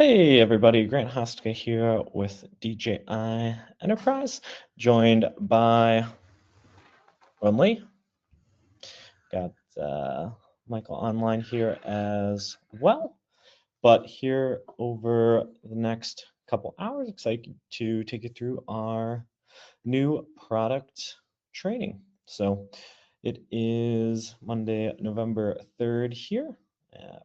Hey everybody, Grant Hostka here with DJI Enterprise, joined by Lee. Got Michael online here as well. But here over the next couple hours, excited to take you through our new product training. So it is Monday, November 3rd here,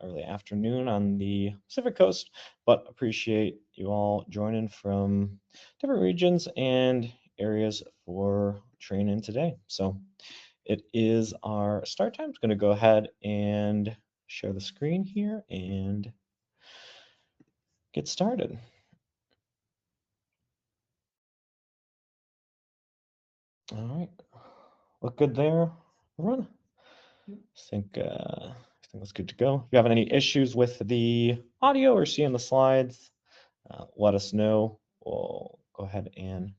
early afternoon on the Pacific Coast, but appreciate you all joining from different regions and areas for training today. So it is our start time. I'm going to go ahead and share the screen here and get started. All right, look good there, everyone. I think everything was good to go. If you have any issues with the audio or seeing the slides, let us know. We'll go ahead and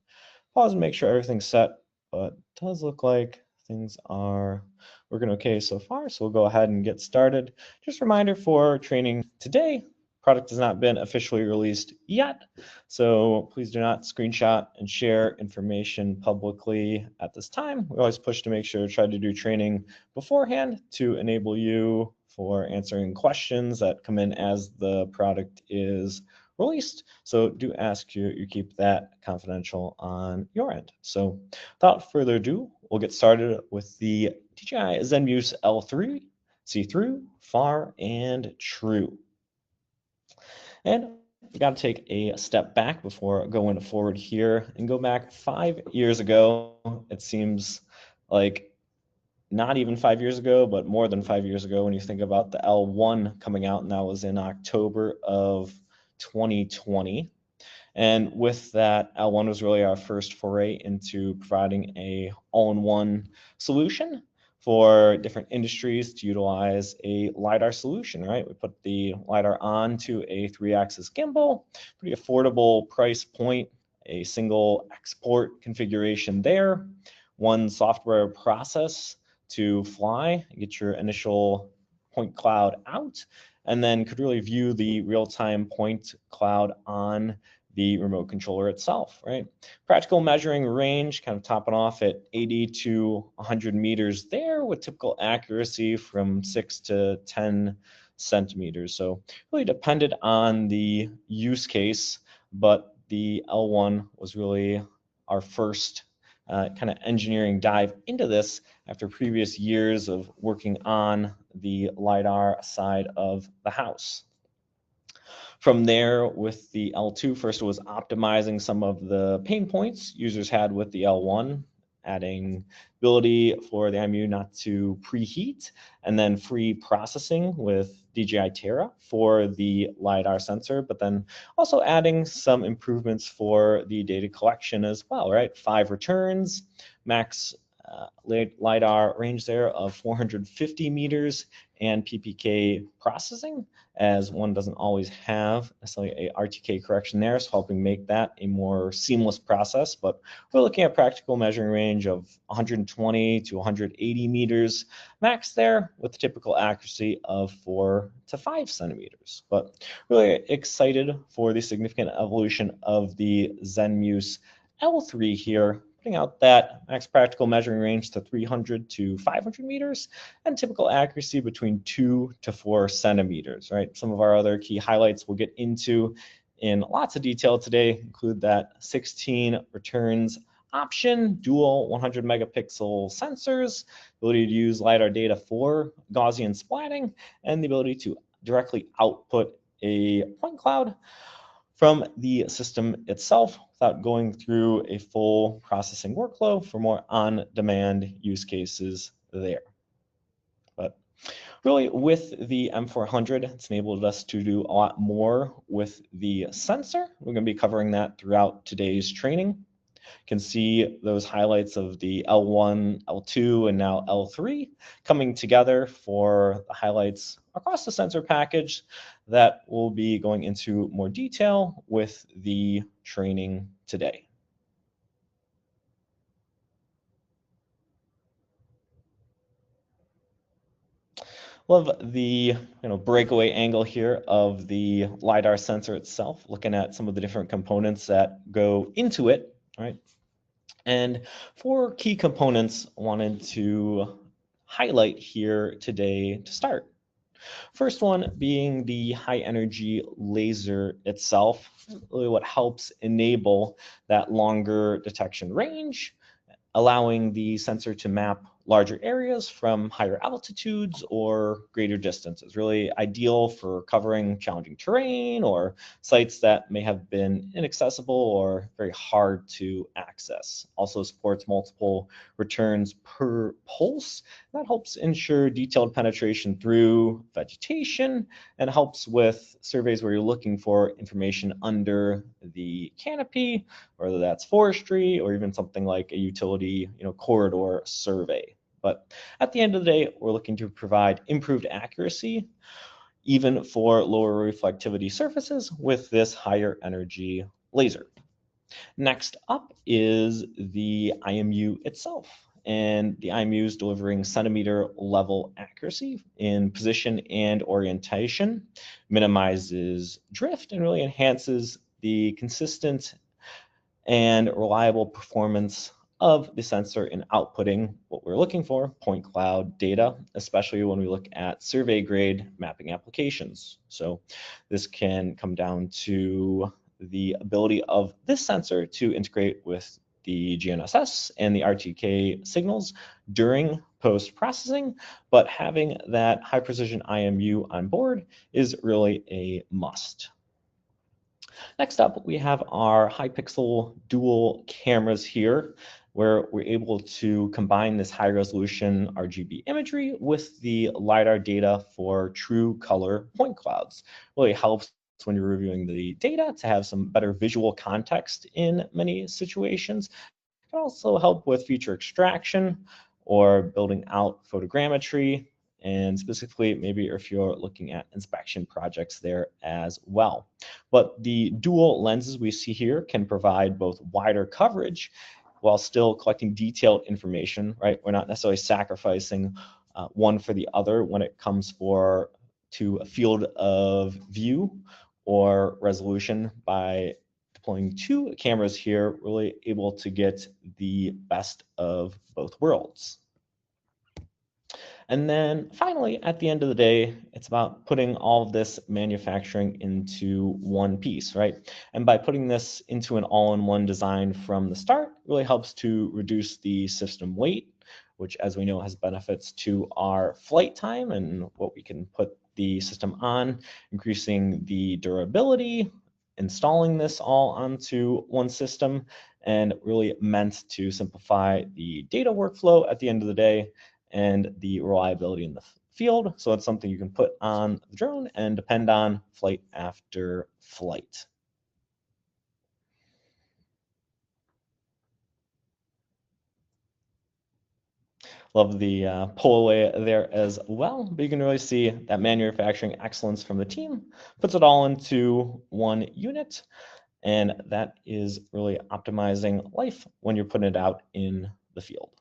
pause and make sure everything's set. But it does look like things are working okay so far. So we'll go ahead and get started. Just a reminder for training today, product has not been officially released yet. So please do not screenshot and share information publicly at this time. We always push to make sure to try to do training beforehand to enable you for answering questions that come in as the product is released. So do ask you keep that confidential on your end. So without further ado, we'll get started with the DJI Zenmuse L3, see through, far, and true. And we got to take a step back before going forward here and go back 5 years ago. It seems like not even 5 years ago, but more than 5 years ago when you think about the L1 coming out, and that was in October of 2020. And with that, L1 was really our first foray into providing a all-in-one solution for different industries to utilize a LiDAR solution, right? We put the LiDAR onto a 3-axis gimbal, pretty affordable price point, a single export configuration there, one software process to fly, get your initial point cloud out, and then could really view the real-time point cloud on the remote controller itself, right? Practical measuring range, kind of topping off at 80 to 100 meters there with typical accuracy from 6 to 10 centimeters. So really depended on the use case, but the L1 was really our first kind of engineering dive into this after previous years of working on the LiDAR side of the house. From there, with the L2, first it was optimizing some of the pain points users had with the L1, adding ability for the IMU not to preheat, and then free processing with DJI Terra for the LiDAR sensor, but then also adding some improvements for the data collection as well, right? 5 returns, max LiDAR range there of 450 meters, and PPK processing, as one doesn't always have necessarily a RTK correction there, so helping make that a more seamless process. But we're looking at practical measuring range of 120 to 180 meters max there, with the typical accuracy of 4 to 5 centimeters. But really excited for the significant evolution of the Zenmuse L3 here, putting out that max practical measuring range to 300 to 500 meters and typical accuracy between 2 to 4 centimeters, right? Some of our other key highlights we'll get into in lots of detail today include that 16 returns option, dual 100 megapixel sensors, ability to use LiDAR data for Gaussian splatting, and the ability to directly output a point cloud from the system itself without going through a full processing workflow for more on-demand use cases there. But really, with the M400, it's enabled us to do a lot more with the sensor. We're going to be covering that throughout today's training. You can see those highlights of the L1, L2, and now L3 coming together for the highlights across the sensor package that we'll be going into more detail with the training today. Love the breakaway angle here of the LiDAR sensor itself, looking at some of the different components that go into it, right? And 4 key components I wanted to highlight here today to start. First one being the high energy laser itself, really what helps enable that longer detection range, allowing the sensor to map larger areas from higher altitudes or greater distances. Really ideal for covering challenging terrain or sites that may have been inaccessible or very hard to access. Also supports multiple returns per pulse. That helps ensure detailed penetration through vegetation and helps with surveys where you're looking for information under the canopy, whether that's forestry or even something like a utility, corridor survey. But at the end of the day, we're looking to provide improved accuracy, even for lower reflectivity surfaces with this higher energy laser. Next up is the IMU itself. And the IMU is delivering centimeter level accuracy in position and orientation, minimizes drift, and really enhances the consistent and reliable performance of the sensor in outputting what we're looking for, point cloud data, especially when we look at survey grade mapping applications. So this can come down to the ability of this sensor to integrate with the GNSS and the RTK signals during post-processing, but having that high precision IMU on board is really a must. Next up, we have our high pixel dual cameras here, where we're able to combine this high resolution RGB imagery with the LiDAR data for true color point clouds. Really helps when you're reviewing the data to have some better visual context in many situations. It can also help with feature extraction or building out photogrammetry, and specifically maybe if you're looking at inspection projects there as well. But the dual lenses we see here can provide both wider coverage while still collecting detailed information, right? We're not necessarily sacrificing one for the other when it comes to a field of view or resolution. By deploying 2 cameras here, really able to get the best of both worlds. And then finally, at the end of the day, it's about putting all of this manufacturing into one piece, right? And by putting this into an all-in-one design from the start, really helps to reduce the system weight, which, as we know, has benefits to our flight time and what we can put the system on, increasing the durability, installing this all onto one system, and really meant to simplify the data workflow at the end of the day and the reliability in the field. So it's something you can put on the drone and depend on flight after flight. Love the pull away there as well, but you can really see that manufacturing excellence from the team puts it all into one unit, and that is really optimizing life when you're putting it out in the field.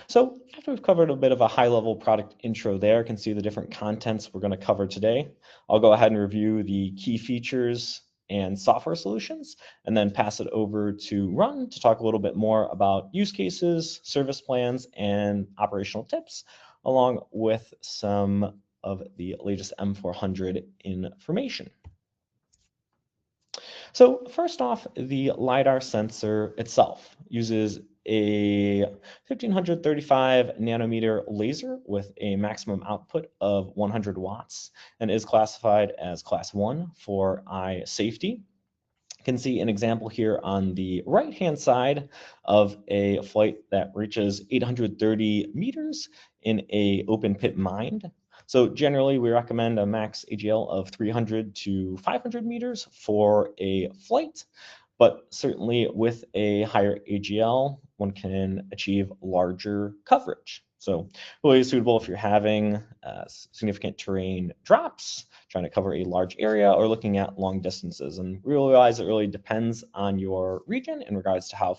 So after we've covered a bit of a high-level product intro there, you can see the different contents we're going to cover today. I'll go ahead and review the key features and software solutions, and then pass it over to Run to talk a little bit more about use cases, service plans, and operational tips, along with some of the latest M400 information. So first off, the LiDAR sensor itself uses a 1535 nanometer laser with a maximum output of 100 watts and is classified as class 1 for eye safety. You can see an example here on the right-hand side of a flight that reaches 830 meters in a open pit mine. So generally, we recommend a max AGL of 300 to 500 meters for a flight, but certainly with a higher AGL, one can achieve larger coverage. So really suitable if you're having significant terrain drops, trying to cover a large area, or looking at long distances. And realize it really depends on your region in regards to how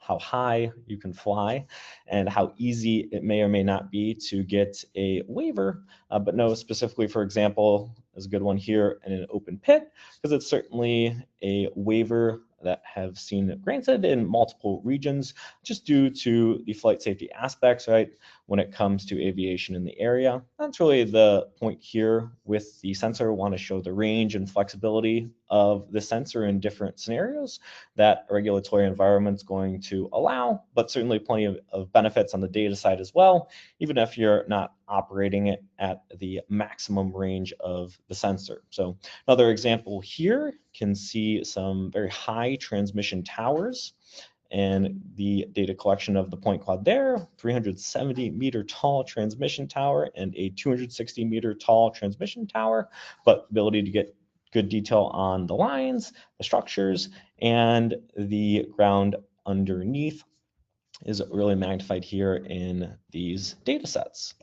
how high you can fly and how easy it may or may not be to get a waiver, but know specifically, for example, there's a good one here in an open pit, because it's certainly a waiver that have seen granted in multiple regions just due to the flight safety aspects, right? When it comes to aviation in the area. That's really the point here with the sensor. We want to show the range and flexibility of the sensor in different scenarios that a regulatory environment is going to allow, but certainly plenty of benefits on the data side as well, even if you're not operating it at the maximum range of the sensor. So another example here can see some very high transmission towers and the data collection of the point cloud there, 370 meter tall transmission tower and a 260 meter tall transmission tower, but ability to get good detail on the lines, the structures, and the ground underneath is really magnified here in these data sets.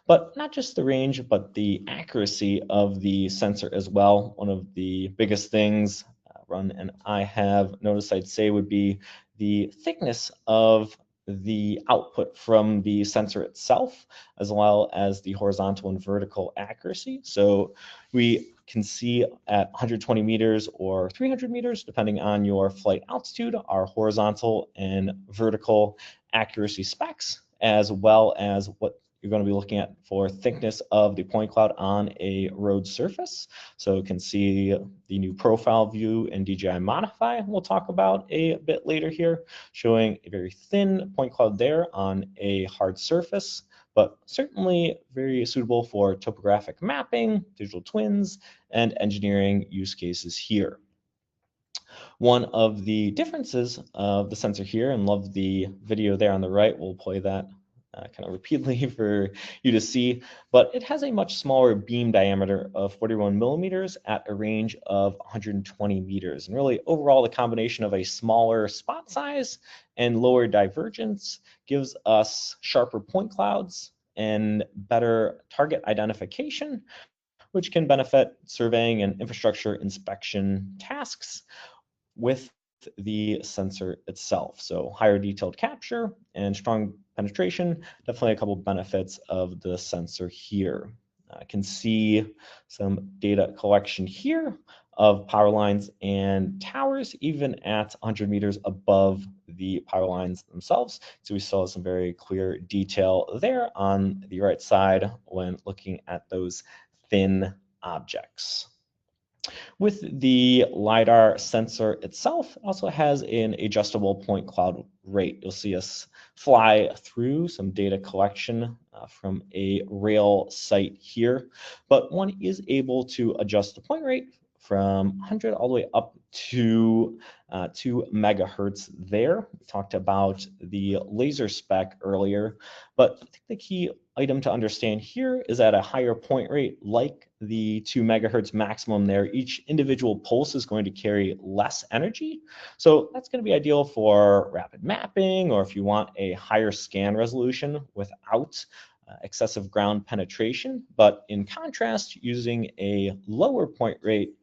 But not just the range, but the accuracy of the sensor as well. One of the biggest things Run and I have noticed, I'd say, would be the thickness of the output from the sensor itself, as well as the horizontal and vertical accuracy. So we can see at 120 meters or 300 meters, depending on your flight altitude, our horizontal and vertical accuracy specs, as well as what you're going to be looking at for thickness of the point cloud on a road surface. So you can see the new profile view in DJI Modify we'll talk about a bit later here, showing a very thin point cloud there on a hard surface, but certainly very suitable for topographic mapping, digital twins, and engineering use cases here. One of the differences of the sensor here, and love the video there on the right, we'll play that kind of repeatedly for you to see, but it has a much smaller beam diameter of 41 millimeters at a range of 120 meters. And really overall, the combination of a smaller spot size and lower divergence gives us sharper point clouds and better target identification, which can benefit surveying and infrastructure inspection tasks with the sensor itself. So higher detailed capture and strong penetration, definitely a couple benefits of the sensor here. I can see some data collection here of power lines and towers, even at 100 meters above the power lines themselves. So we still have some very clear detail there on the right side when looking at those thin objects. With the LiDAR sensor itself, it also has an adjustable point cloud rate. You'll see us fly through some data collection from a rail site here, but one is able to adjust the point rate from 100 all the way up to 2 megahertz there. We talked about the laser spec earlier, but I think the key item to understand here is at a higher point rate, like the 2 megahertz maximum there, each individual pulse is going to carry less energy. So that's going to be ideal for rapid mapping, or if you want a higher scan resolution without excessive ground penetration. But in contrast, using a lower point rate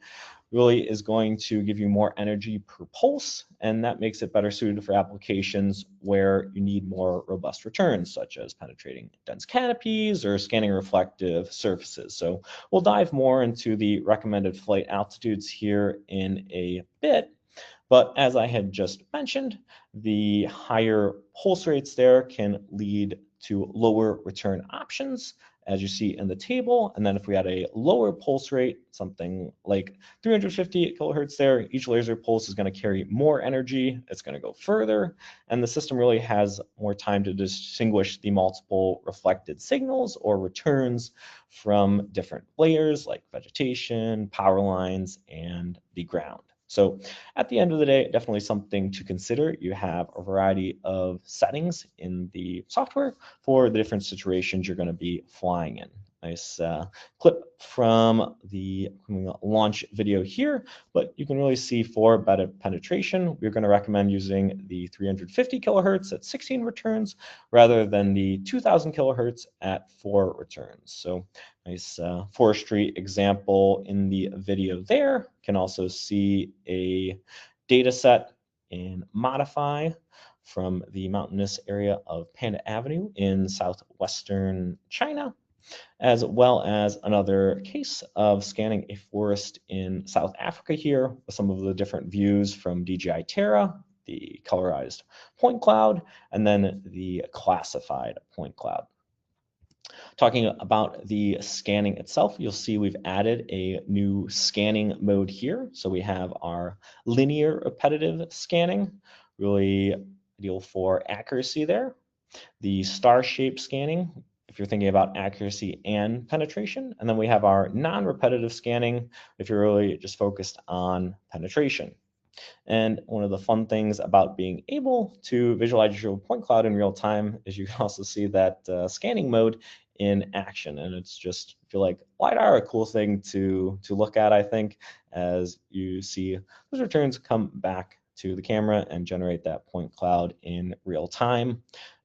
really is going to give you more energy per pulse, and that makes it better suited for applications where you need more robust returns, such as penetrating dense canopies or scanning reflective surfaces. So we'll dive more into the recommended flight altitudes here in a bit. But as I had just mentioned, the higher pulse rates there can lead to lower return options, as you see in the table. And then if we had a lower pulse rate, something like 350 kilohertz there, each laser pulse is going to carry more energy. It's going to go further. And the system really has more time to distinguish the multiple reflected signals or returns from different layers like vegetation, power lines, and the ground. So at the end of the day, definitely something to consider. You have a variety of settings in the software for the different situations you're going to be flying in. Nice clip from the launch video here, but you can really see for better penetration, we're going to recommend using the 350 kilohertz at 16 returns rather than the 2000 kilohertz at 4 returns. So nice forestry example in the video there. Can also see a data set in Modify from the mountainous area of Panda Avenue in southwestern China, as well as another case of scanning a forest in South Africa here with some of the different views from DJI Terra, the colorized point cloud, and then the classified point cloud. Talking about the scanning itself, you'll see we've added a new scanning mode here. So we have our linear repetitive scanning, really ideal for accuracy there. The star shape scanning, if you're thinking about accuracy and penetration. And then we have our non-repetitive scanning, if you're really just focused on penetration. And one of the fun things about being able to visualize your point cloud in real time is you can also see that scanning mode in action. And it's just, I feel like LiDAR a cool thing to look at, I think, as you see those returns come back to the camera and generate that point cloud in real time.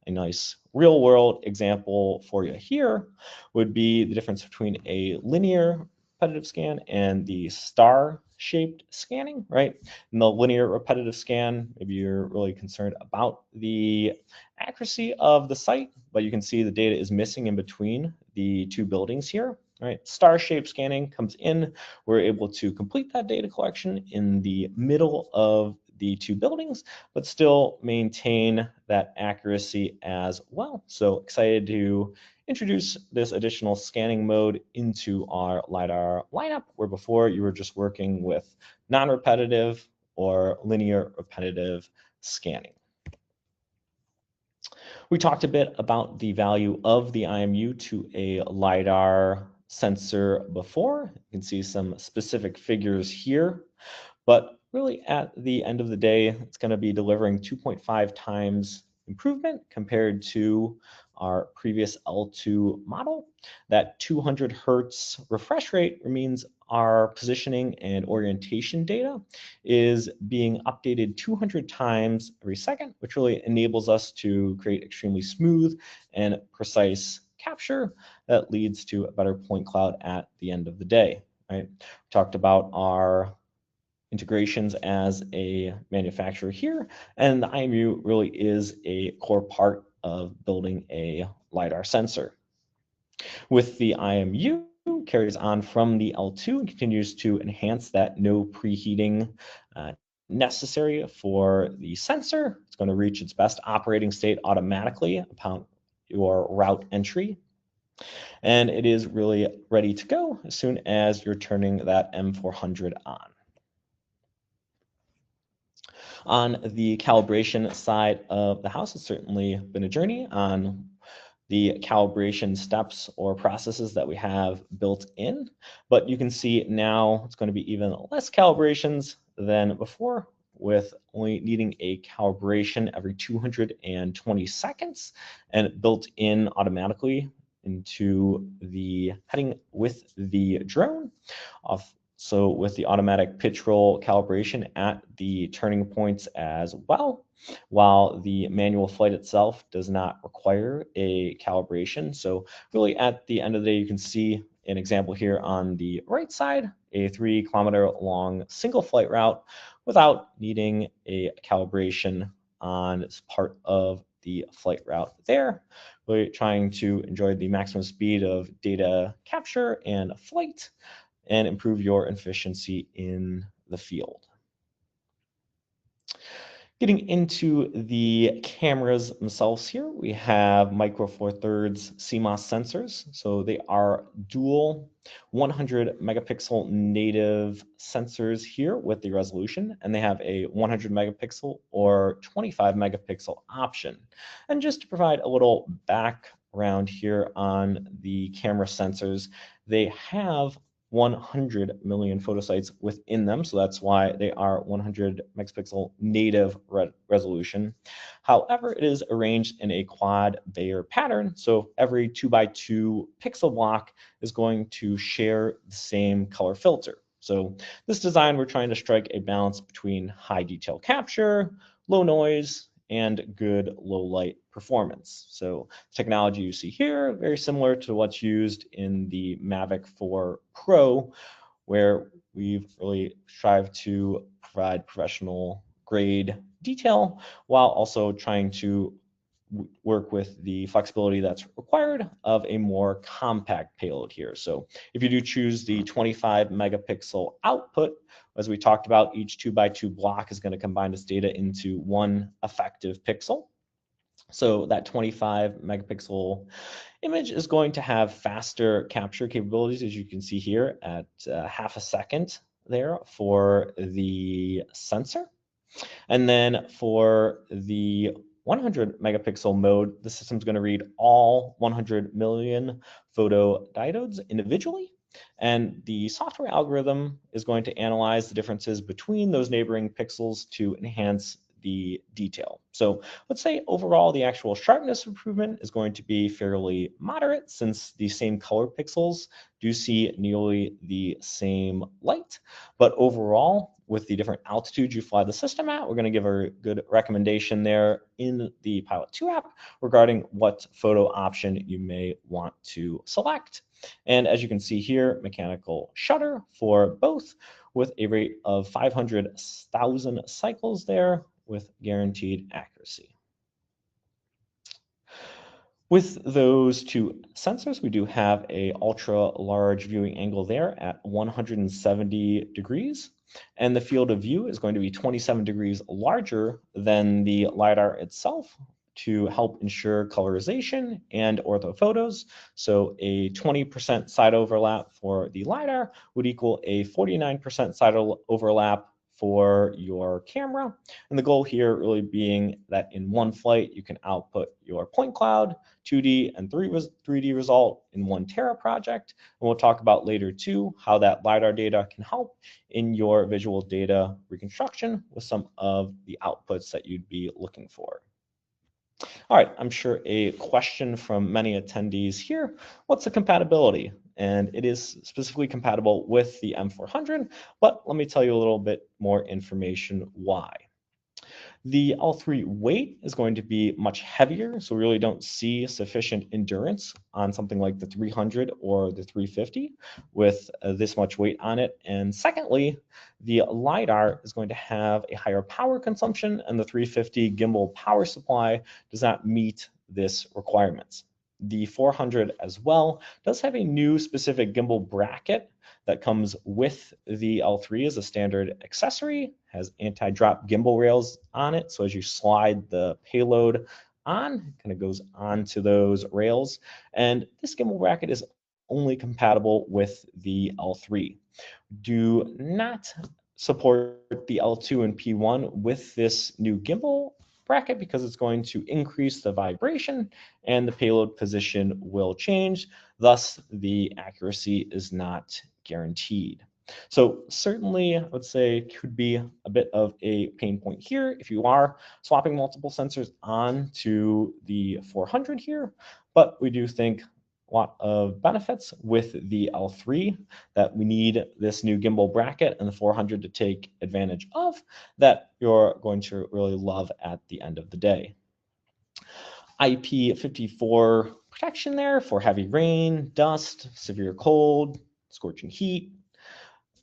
A nice real world example for you here would be the difference between a linear repetitive scan and the star shaped scanning, right? In the linear repetitive scan, maybe you're really concerned about the accuracy of the site, but you can see the data is missing in between the two buildings here, right? Star shaped scanning comes in, we're able to complete that data collection in the middle of the two buildings, but still maintain that accuracy as well. So excited to introduce this additional scanning mode into our LiDAR lineup, where before you were just working with non-repetitive or linear repetitive scanning. We talked a bit about the value of the IMU to a LiDAR sensor before. You can see some specific figures here, but really at the end of the day, it's going to be delivering 2.5 times improvement compared to our previous L2 model. That 200 Hertz refresh rate means our positioning and orientation data is being updated 200 times every second, which really enables us to create extremely smooth and precise capture that leads to a better point cloud at the end of the day. Right? We talked about our integrations as a manufacturer here, and the IMU really is a core part of building a LiDAR sensor. With the IMU, carries on from the L2 and continues to enhance that no preheating necessary for the sensor. It's going to reach its best operating state automatically upon your route entry. And it is really ready to go as soon as you're turning that M400 on. On the calibration side of the house, it's certainly been a journey on the calibration steps or processes that we have built in, but you can see now it's going to be even less calibrations than before, with only needing a calibration every 220 seconds and built in automatically into the heading with the drone. So with the automatic pitch roll calibration at the turning points as well, while the manual flight itself does not require a calibration. So really at the end of the day, you can see an example here on the right side, a 3 kilometer long single flight route without needing a calibration on this part of the flight route there. Really trying to enjoy the maximum speed of data capture and flight and improve your efficiency in the field. Getting into the cameras themselves here, we have Micro Four Thirds CMOS sensors. So they are dual 100 megapixel native sensors here with the resolution, and they have a 100 megapixel or 25 megapixel option. And just to provide a little background here on the camera sensors, they have 100 million photosites within them, so that's why they are 100 megapixel native resolution. However, it is arranged in a quad Bayer pattern, so every 2x2 pixel block is going to share the same color filter. So this design, we're trying to strike a balance between high detail capture, low noise, and good low light performance. So the technology you see here, very similar to what's used in the Mavic 4 Pro, where we've really strived to provide professional grade detail while also trying to work with the flexibility that's required of a more compact payload here. So if you do choose the 25 megapixel output, as we talked about, each 2x2 block is going to combine this data into one effective pixel. So that 25 megapixel image is going to have faster capture capabilities, as you can see here at half a second there for the sensor. And then for the 100 megapixel mode, the system's going to read all 100 million photodiodes individually. And the software algorithm is going to analyze the differences between those neighboring pixels to enhance the detail. So let's say overall the actual sharpness improvement is going to be fairly moderate, since the same color pixels do see nearly the same light. But overall, with the different altitudes you fly the system at, we're going to give a good recommendation there in the Pilot 2 app regarding what photo option you may want to select. And as you can see here, mechanical shutter for both with a rate of 500,000 cycles there with guaranteed accuracy. With those two sensors, we do have a ultra large viewing angle there at 170 degrees. And the field of view is going to be 27 degrees larger than the LiDAR itself to help ensure colorization and orthophotos. So a 20% side overlap for the LiDAR would equal a 49% side overlap for your camera. And the goal here really being that in one flight, you can output your point cloud, 2D and 3D result in one Terra project. And we'll talk about later too, how that LiDAR data can help in your visual data reconstruction with some of the outputs that you'd be looking for. All right, I'm sure a question from many attendees here, what's the compatibility? And it is specifically compatible with the M400, but let me tell you a little bit more information why. The L3 weight is going to be much heavier, so we really don't see sufficient endurance on something like the 300 or the 350 with this much weight on it. And secondly, the LiDAR is going to have a higher power consumption, and the 350 gimbal power supply does not meet this requirements. The 400 as well does have a new specific gimbal bracket that comes with the L3 as a standard accessory, has anti-drop gimbal rails on it. So as you slide the payload on, it kind of goes onto those rails. And this gimbal bracket is only compatible with the L3. Do not support the L2 and P1 with this new gimbal bracket because it's going to increase the vibration and the payload position will change. Thus, the accuracy is not guaranteed. So certainly, I would say could be a bit of a pain point here if you are swapping multiple sensors on to the 400 here, but we do think a lot of benefits with the L3 that we need this new gimbal bracket and the 400 to take advantage of that you're going to really love at the end of the day. IP54 protection there for heavy rain, dust, severe cold, scorching heat,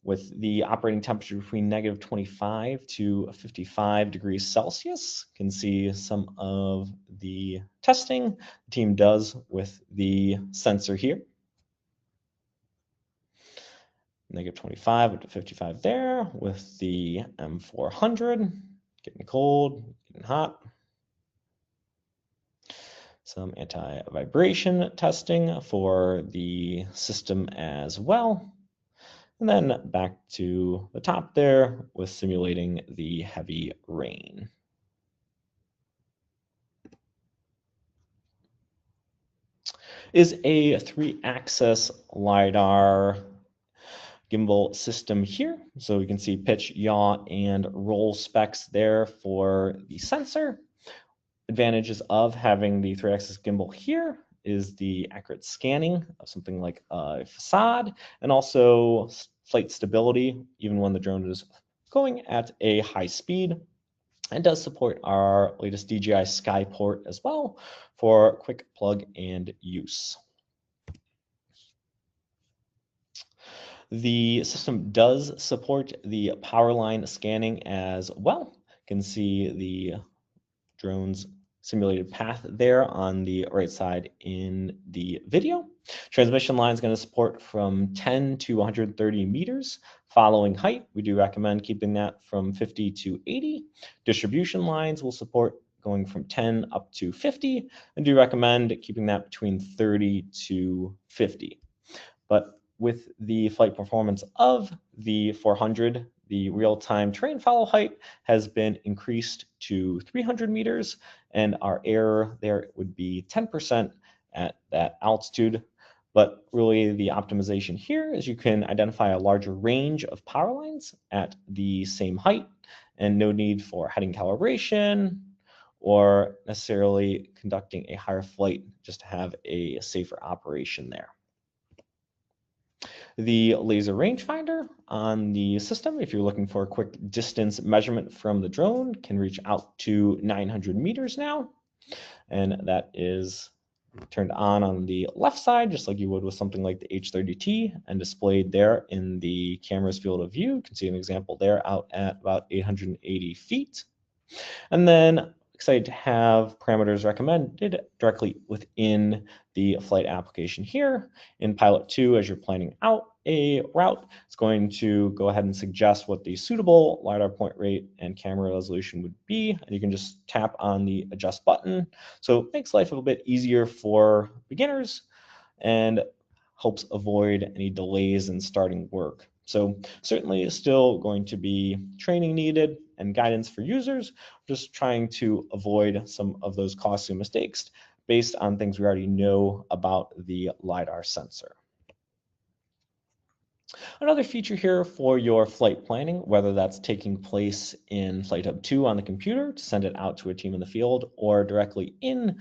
with the operating temperature between -25 to 55 degrees Celsius. You can see some of the testing the team does with the sensor here. -25 up to 55 there with the M400, getting cold, getting hot. Some anti-vibration testing for the system as well. And then back to the top there with simulating the heavy rain. Is a 3-axis LiDAR gimbal system here. So you can see pitch, yaw, and roll specs there for the sensor. Advantages of having the 3-axis gimbal here is the accurate scanning of something like a facade, and also flight stability, even when the drone is going at a high speed. And does support our latest DJI Skyport as well for quick plug and use. The system does support the power line scanning as well. You can see the drone's simulated path there on the right side in the video. Transmission line is going to support from 10 to 130 meters. Following height, we do recommend keeping that from 50 to 80. Distribution lines will support going from 10 up to 50, and do recommend keeping that between 30 to 50. But with the flight performance of the 400, the real-time terrain follow height has been increased to 300 meters, and our error there would be 10% at that altitude. But really the optimization here is you can identify a larger range of power lines at the same height, and no need for heading calibration or necessarily conducting a higher flight just to have a safer operation there. The laser rangefinder on the system, if you're looking for a quick distance measurement from the drone, can reach out to 900 meters now. And that is turned on the left side, just like you would with something like the H30T, and displayed there in the camera's field of view. You can see an example there out at about 880 feet. And then excited to have parameters recommended directly within the flight application here. In Pilot 2, as you're planning out a route, it's going to go ahead and suggest what the suitable LiDAR point rate and camera resolution would be. And you can just tap on the adjust button. So it makes life a little bit easier for beginners and helps avoid any delays in starting work. So certainly still going to be training needed and guidance for users, just trying to avoid some of those costly mistakes based on things we already know about the LiDAR sensor. Another feature here for your flight planning, whether that's taking place in Flight Hub 2 on the computer to send it out to a team in the field or directly in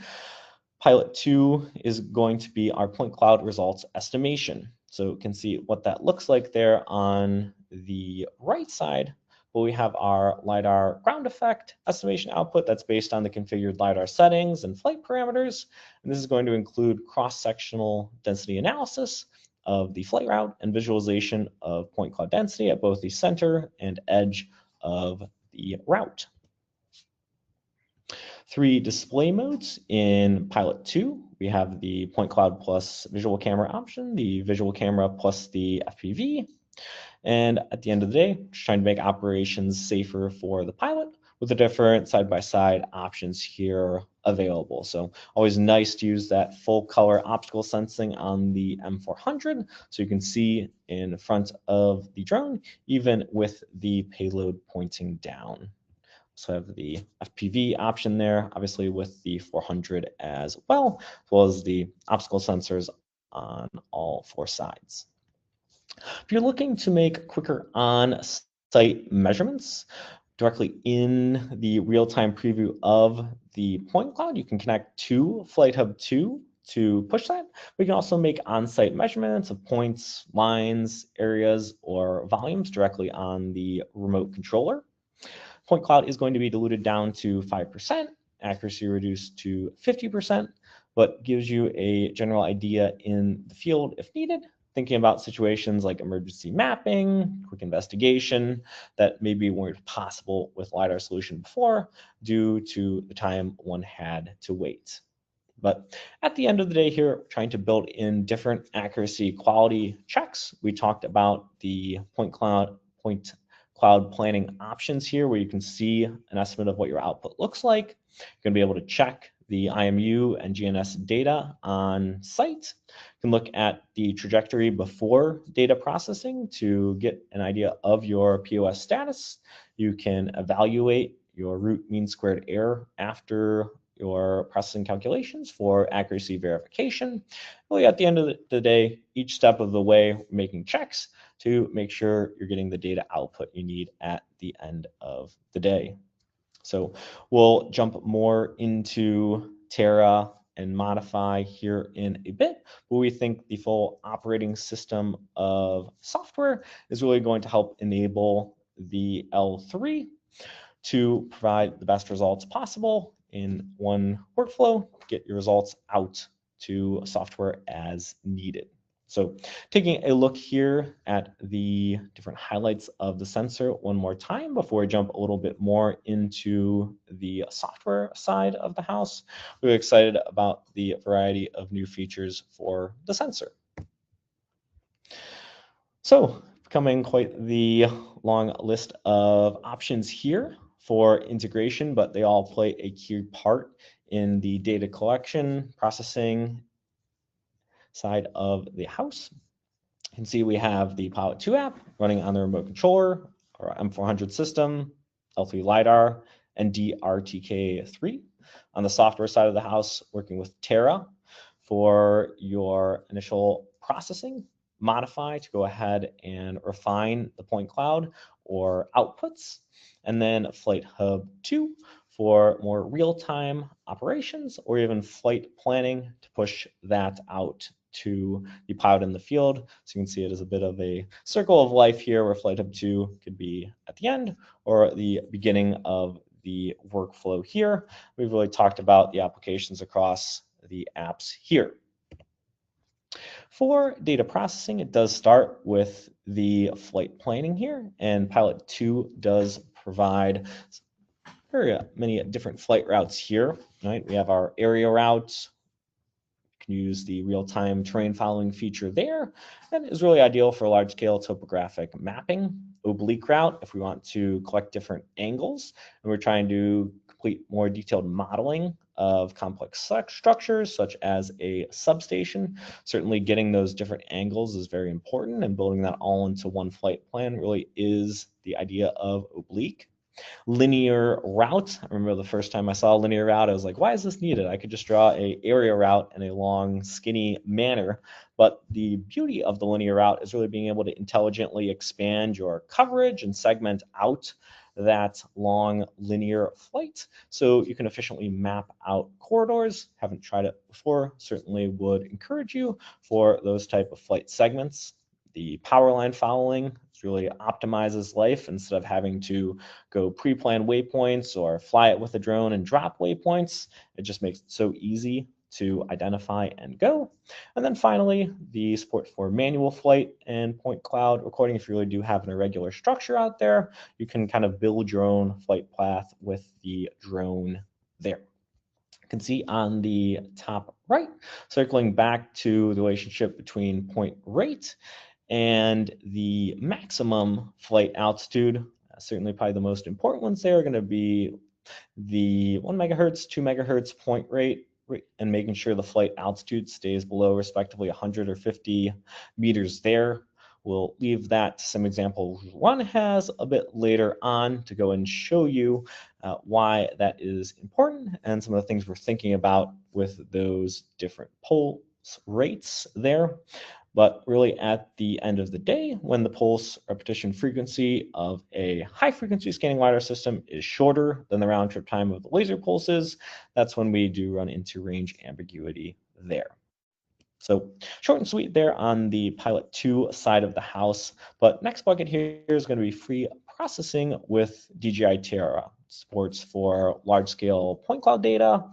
Pilot 2, is going to be our point cloud results estimation. So you can see what that looks like there on the right side. Well, we have our LiDAR ground effect estimation output that's based on the configured LiDAR settings and flight parameters. And this is going to include cross-sectional density analysis of the flight route and visualization of point cloud density at both the center and edge of the route. 3 display modes in Pilot 2. We have the point cloud plus visual camera option, the visual camera plus the FPV. And at the end of the day, just trying to make operations safer for the pilot with the different side-by-side options here available. So always nice to use that full color optical sensing on the M400 so you can see in front of the drone, even with the payload pointing down. So I have the FPV option there, obviously with the 400 as well as the optical sensors on all 4 sides. If you're looking to make quicker on-site measurements directly in the real-time preview of the point cloud, you can connect to Flight Hub 2 to push that. We can also make on-site measurements of points, lines, areas, or volumes directly on the remote controller. Point cloud is going to be diluted down to 5%, accuracy reduced to 50%, but gives you a general idea in the field if needed, thinking about situations like emergency mapping, quick investigation that maybe weren't possible with LiDAR solution before due to the time one had to wait. But at the end of the day here, trying to build in different accuracy quality checks. We talked about the point cloud planning options here, where you can see an estimate of what your output looks like. You're going to be able to check the IMU and GNS data on site. You can look at the trajectory before data processing to get an idea of your POS status. You can evaluate your root mean squared error after your processing calculations for accuracy verification. Really, at the end of the day, each step of the way, making checks to make sure you're getting the data output you need at the end of the day. So we'll jump more into Terra and Modify here in a bit, but we think the full operating system of software is really going to help enable the L3 to provide the best results possible in one workflow, get your results out to software as needed. So taking a look here at the different highlights of the sensor one more time before we jump a little bit more into the software side of the house. We're excited about the variety of new features for the sensor. So becoming quite the long list of options here for integration, but they all play a key part in the data collection, processing side of the house. You can see we have the Pilot 2 app running on the remote controller, our M400 system, L3 LiDAR, and DRTK3. On the software side of the house, working with Terra for your initial processing, modify to go ahead and refine the point cloud or outputs, and then Flight Hub 2 for more real-time operations or even flight planning to push that out to the pilot in the field. So you can see it as a bit of a circle of life here where Flight Hub 2 could be at the end or the beginning of the workflow here. We've really talked about the applications across the apps here. For data processing, it does start with the flight planning here, and Pilot 2 does provide very many different flight routes here. Right? We have our area routes. You can use the real-time terrain following feature there. That is really ideal for large-scale topographic mapping. Oblique route, if we want to collect different angles, and we're trying to complete more detailed modeling of complex structures, such as a substation. Certainly getting those different angles is very important, and building that all into one flight plan really is the idea of oblique. Linear route. I remember the first time I saw a linear route, I was like, why is this needed? I could just draw a area route in a long, skinny manner. But the beauty of the linear route is really being able to intelligently expand your coverage and segment out that long linear flight so you can efficiently map out corridors. Haven't tried it before, certainly would encourage you for those type of flight segments. The power line following really optimizes life instead of having to go pre-plan waypoints or fly it with a drone and drop waypoints. It just makes it so easy to identify and go. And then finally, the support for manual flight and point cloud recording. If you really do have an irregular structure out there, you can kind of build your own flight path with the drone there. You can see on the top right, circling back to the relationship between point rate and the maximum flight altitude. Certainly probably the most important ones there are going to be the 1 megahertz, 2 megahertz point rate, and making sure the flight altitude stays below respectively 100 or 50 meters there. We'll leave that to some examples Ron has a bit later on to go and show you why that is important and some of the things we're thinking about with those different pulse rates there. But really at the end of the day, when the pulse repetition frequency of a high frequency scanning LiDAR system is shorter than the round trip time of the laser pulses, that's when we do run into range ambiguity there. So short and sweet there on the Pilot 2 side of the house. But next bucket here is going to be free processing with DJI Terra. Supports for large-scale point cloud data,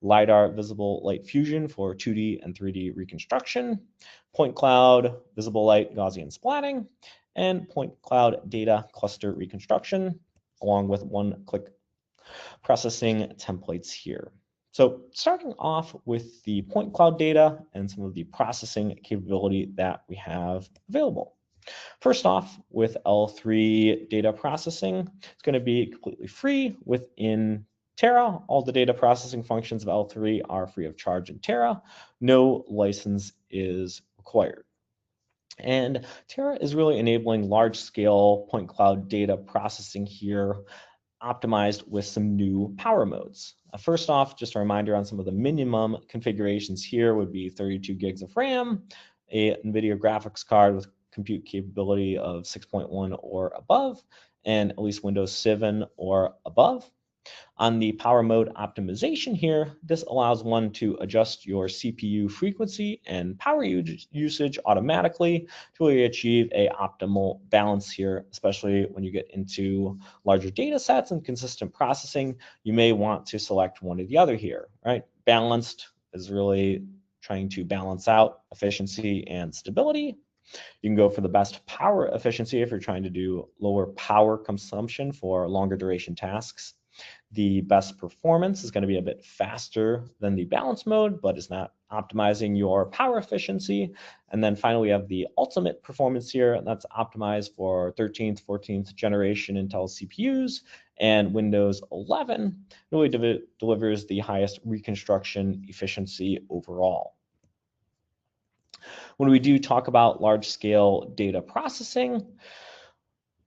LiDAR visible light fusion for 2D and 3D reconstruction, point cloud visible light Gaussian splatting, and point cloud data cluster reconstruction, along with one-click processing templates here. So starting off with the point cloud data and some of the processing capability that we have available. First off, with L3 data processing, it's going to be completely free within Terra. All the data processing functions of L3 are free of charge in Terra. No license is required. And Terra is really enabling large-scale point cloud data processing here, optimized with some new power modes. First off, just a reminder on some of the minimum configurations here would be 32 gigs of RAM, a NVIDIA graphics card with compute capability of 6.1 or above, and at least Windows 7 or above. On the power mode optimization here, this allows one to adjust your CPU frequency and power usage automatically to really achieve a optimal balance here, especially when you get into larger data sets and consistent processing. You may want to select one or the other here, right? Balanced is really trying to balance out efficiency and stability. You can go for the best power efficiency if you're trying to do lower power consumption for longer duration tasks. The best performance is going to be a bit faster than the balance mode, but is not optimizing your power efficiency. And then finally, we have the ultimate performance here, and that's optimized for 13th, 14th generation Intel CPUs, and Windows 11 really delivers the highest reconstruction efficiency overall. When we do talk about large-scale data processing,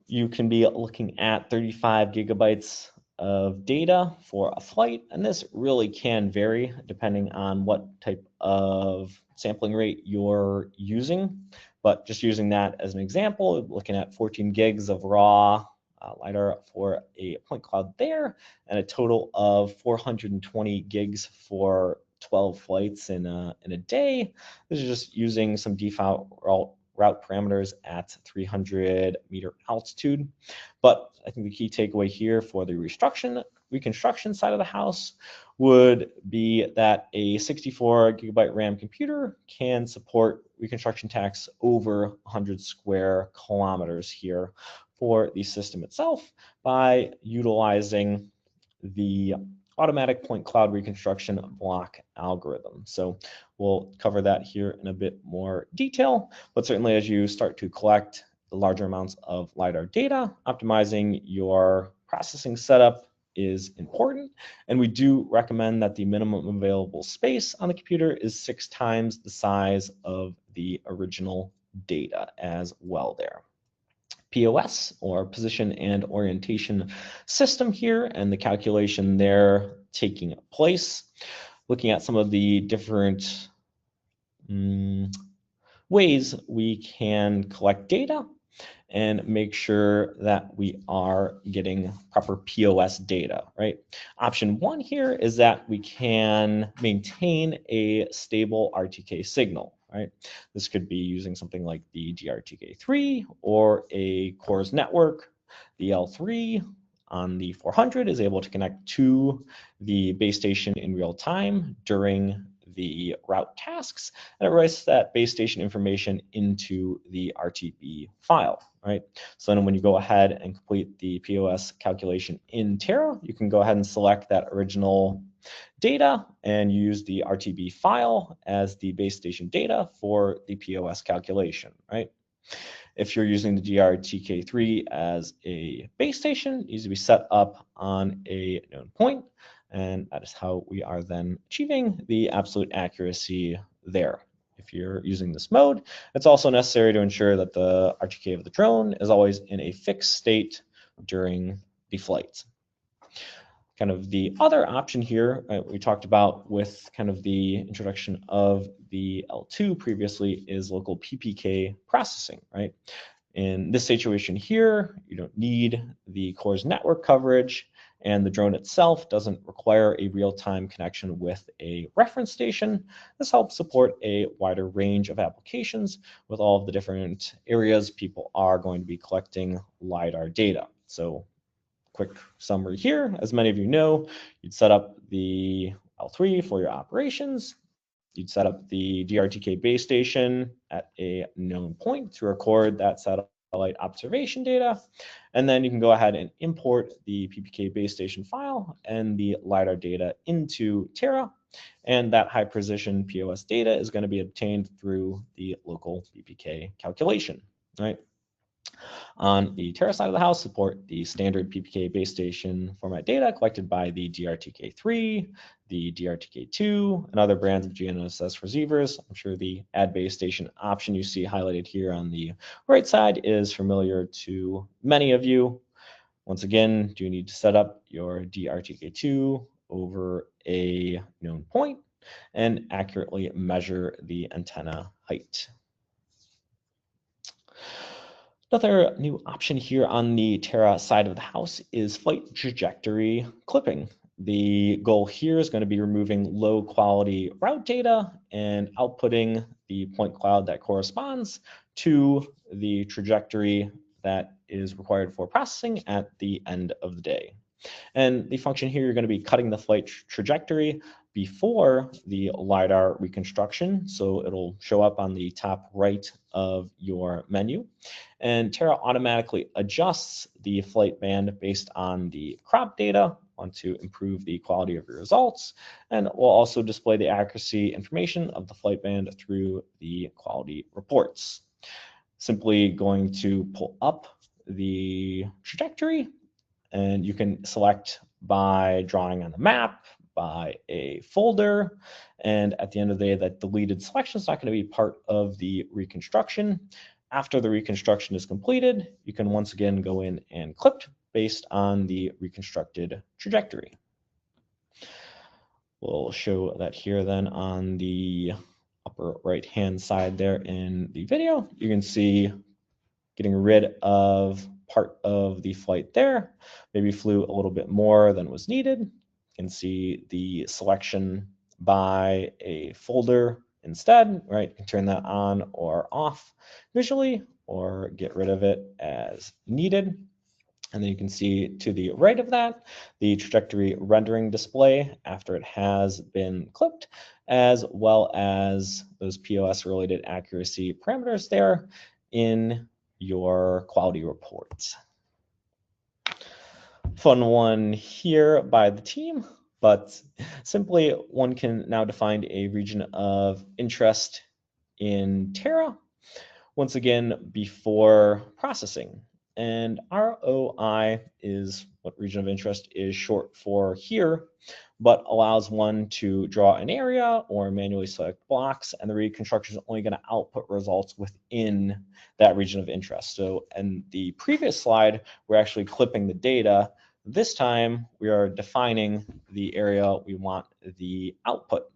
you can be looking at 35 gigabytes of data for a flight, and this really can vary depending on what type of sampling rate you're using. But just using that as an example, looking at 14 gigs of raw LiDAR for a point cloud there, and a total of 420 gigs for 12 flights in a day. This is just using some default route parameters at 300 meter altitude. But I think the key takeaway here for the reconstruction side of the house would be that a 64 gigabyte RAM computer can support reconstruction tasks over 100 square kilometers here for the system itself by utilizing the automatic point cloud reconstruction block algorithm. So we'll cover that here in a bit more detail, but certainly as you start to collect larger amounts of LiDAR data, optimizing your processing setup is important. And we do recommend that the minimum available space on the computer is 6 times the size of the original data as well there. POS, or position and orientation system here, and the calculation there taking place. Looking at some of the different ways we can collect data and make sure that we are getting proper POS data, right? Option 1 here is that we can maintain a stable RTK signal, right? This could be using something like the DRTK3 or a CORS network. The L3 on the 400 is able to connect to the base station in real time during the route tasks, and it writes that base station information into the RTB file, right? So then when you go ahead and complete the POS calculation in Terra, you can go ahead and select that original data and use the RTB file as the base station data for the POS calculation, right? If you're using the DRTK3 as a base station, it needs to be set up on a known point, and that is how we are then achieving the absolute accuracy there. If you're using this mode, it's also necessary to ensure that the RTK of the drone is always in a fixed state during the flight. Kind of the other option here, we talked about with kind of the introduction of the L2 previously, is local PPK processing, right? In this situation here, you don't need the CORS network coverage, and the drone itself doesn't require a real-time connection with a reference station. This helps support a wider range of applications with all of the different areas people are going to be collecting LiDAR data. So quick summary here, as many of you know, you'd set up the L3 for your operations. You'd set up the DRTK base station at a known point to record that satellite observation data. And then you can go ahead and import the PPK base station file and the LiDAR data into Terra. And that high precision POS data is going to be obtained through the local PPK calculation, right? On the Terra side of the house, support the standard PPK base station format data collected by the DRTK3, the DRTK2, and other brands of GNSS receivers. I'm sure the add base station option you see highlighted here on the right side is familiar to many of you. Once again, do you need to set up your DRTK2 over a known point and accurately measure the antenna height. Another new option here on the Terra side of the house is flight trajectory clipping. The goal here is going to be removing low quality route data and outputting the point cloud that corresponds to the trajectory that is required for processing at the end of the day. And the function here, you're going to be cutting the flight trajectory before the LiDAR reconstruction. So it'll show up on the top right of your menu. And Terra automatically adjusts the flight band based on the crop data, want to improve the quality of your results, and will also display the accuracy information of the flight band through the quality reports. Simply going to pull up the trajectory, and you can select by drawing on the map, by a folder, and at the end of the day, that deleted selection is not going to be part of the reconstruction. After the reconstruction is completed, you can once again go in and clip based on the reconstructed trajectory. We'll show that here then on the upper right-hand side there in the video. You can see getting rid of part of the flight there, maybe flew a little bit more than was needed. You can see the selection by a folder instead, right? You can turn that on or off visually or get rid of it as needed. And then you can see to the right of that, the trajectory rendering display after it has been clipped, as well as those POS related accuracy parameters there in your quality reports. Fun one here by the team, but simply one can now define a region of interest in Terra, once again, before processing. And ROI is what region of interest is short for here, but allows one to draw an area or manually select blocks, and the reconstruction is only going to output results within that region of interest. So in the previous slide, we're actually clipping the data. This time, we are defining the area we want the output.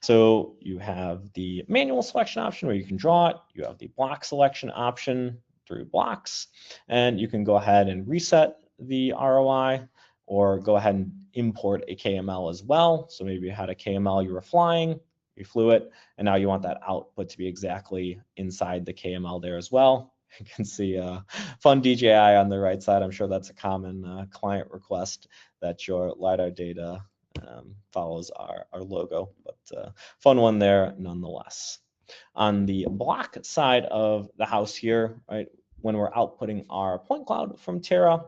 So you have the manual selection option where you can draw it. You have the block selection option through blocks, and you can go ahead and reset the ROI or go ahead and import a KML as well. So maybe you had a KML you were flying, you flew it, and now you want that output to be exactly inside the KML there as well. You can see fun DJI on the right side. I'm sure that's a common client request that your LiDAR data follows our logo, but fun one there nonetheless. On the block side of the house here, right, when we're outputting our point cloud from Terra,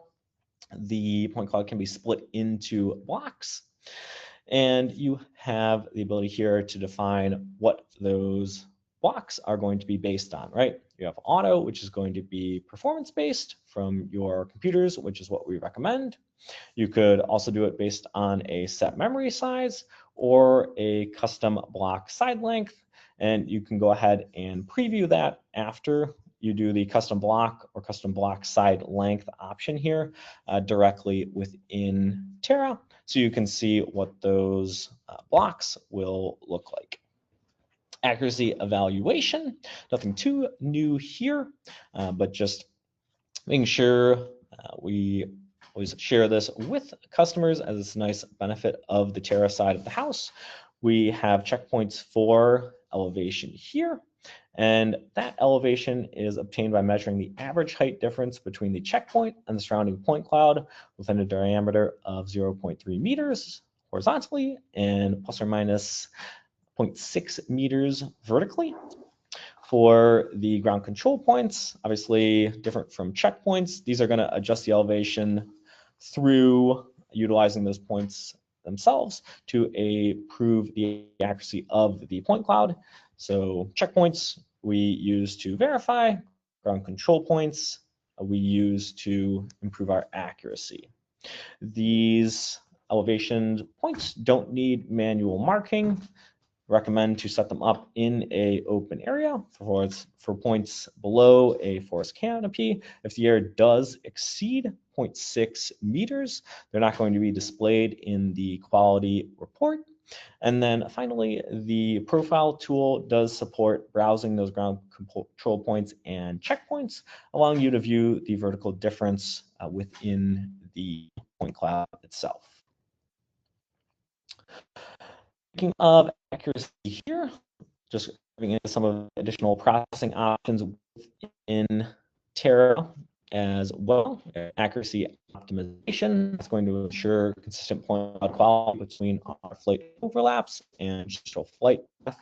the point cloud can be split into blocks, and you have the ability here to define what those blocks are going to be based on, right? You have auto, which is going to be performance-based from your computers, which is what we recommend. You could also do it based on a set memory size or a custom block side length, and you can go ahead and preview that after you do the custom block or custom block side length option here directly within Terra, so you can see what those blocks will look like. Accuracy evaluation, nothing too new here, but just making sure we always share this with customers as it's a nice benefit of the Terra side of the house. We have checkpoints for elevation here, and that elevation is obtained by measuring the average height difference between the checkpoint and the surrounding point cloud within a diameter of 0.3 meters horizontally and plus or minus 0.6 meters vertically. For the ground control points, obviously different from checkpoints, these are going to adjust the elevation through utilizing those points themselves to improve the accuracy of the point cloud. So checkpoints we use to verify, ground control points we use to improve our accuracy. These elevation points don't need manual marking. Recommend to set them up in a open area for points below a forest canopy. If the air does exceed 0.6 meters, they're not going to be displayed in the quality report. And then finally, the profile tool does support browsing those ground control points and checkpoints, allowing you to view the vertical difference within the point cloud itself. Speaking of accuracy here, just giving in some of the additional processing options within Terra as well. Accuracy optimization is going to ensure consistent point cloud quality between our flight overlaps and gestral flight path,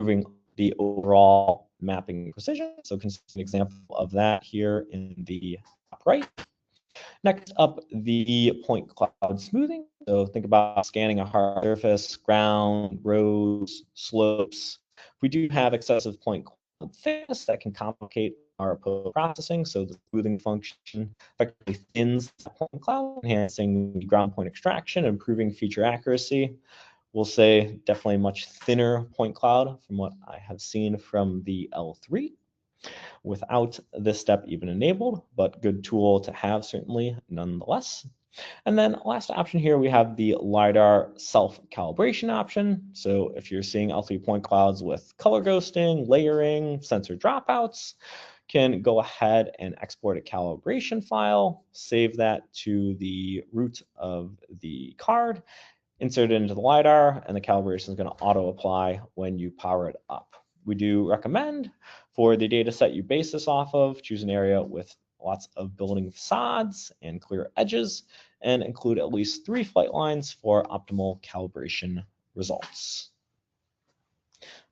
improving the overall mapping precision. So an example of that here in the top right. Next up, the point cloud smoothing. So think about scanning a hard surface, ground, roads, slopes. We do have excessive point cloud thickness that can complicate our processing. So the smoothing function effectively thins the point cloud, enhancing ground point extraction, improving feature accuracy. We'll say definitely much thinner point cloud from what I have seen from the L3 without this step even enabled, but good tool to have certainly nonetheless. And then last option here, we have the LiDAR self-calibration option. So if you're seeing L3 point clouds with color ghosting, layering, sensor dropouts, can go ahead and export a calibration file, save that to the root of the card, insert it into the LiDAR, and the calibration is going to auto-apply when you power it up. We do recommend for the data set you base this off of, choose an area with lots of building facades and clear edges, and include at least 3 flight lines for optimal calibration results.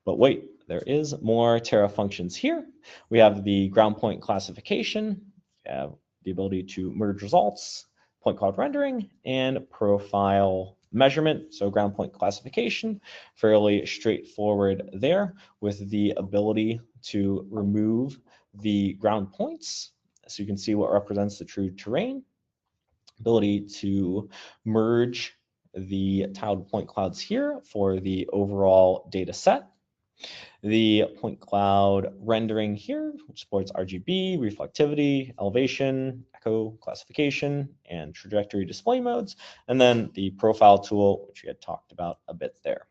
But wait, there is more Terra functions here. We have the ground point classification, we have the ability to merge results, point cloud rendering, and profile measurement. So ground point classification, fairly straightforward there, with the ability to remove the ground points so you can see what represents the true terrain. Ability to merge the tiled point clouds here for the overall data set. The point cloud rendering here, which supports RGB, reflectivity, elevation, echo classification, and trajectory display modes. And then the profile tool, which we had talked about a bit there.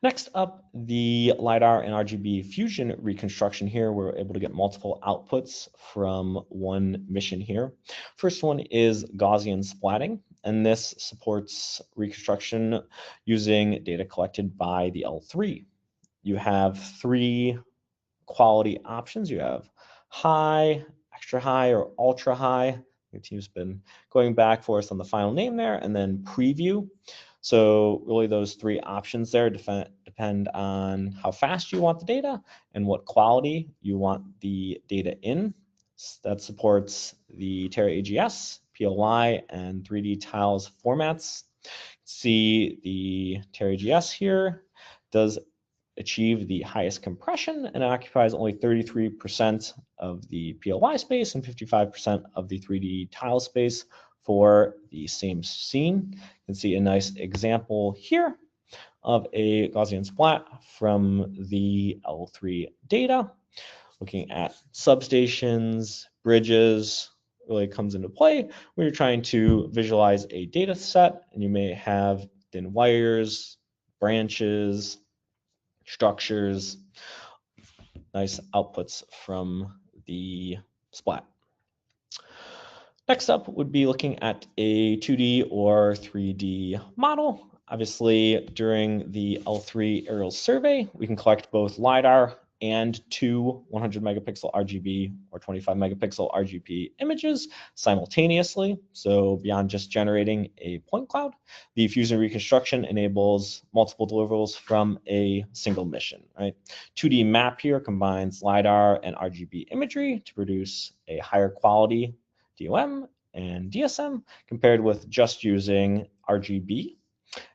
Next up, the LiDAR and RGB fusion reconstruction here. We're able to get multiple outputs from one mission here. First one is Gaussian splatting, and this supports reconstruction using data collected by the L3. You have 3 quality options. You have high, extra high, or ultra high. Your team's been going back for us on the final name there, and then preview. So really those 3 options there depend on how fast you want the data and what quality you want the data in. That supports the Terra AGS, PLY, and 3D tiles formats. See the Terra AGS here does achieve the highest compression and occupies only 33% of the PLY space and 55% of the 3D tile space for the same scene. You can see a nice example here of a Gaussian splat from the L3 data. Looking at substations, bridges, really comes into play when you're trying to visualize a data set, and you may have thin wires, branches, structures, nice outputs from the splat. Next up would be looking at a 2D or 3D model. Obviously, during the L3 aerial survey, we can collect both LiDAR and 2 100 megapixel RGB or 25 megapixel RGB images simultaneously. So beyond just generating a point cloud, the fusion reconstruction enables multiple deliverables from a single mission, right? 2D map here combines LiDAR and RGB imagery to produce a higher quality DOM and DSM compared with just using RGB.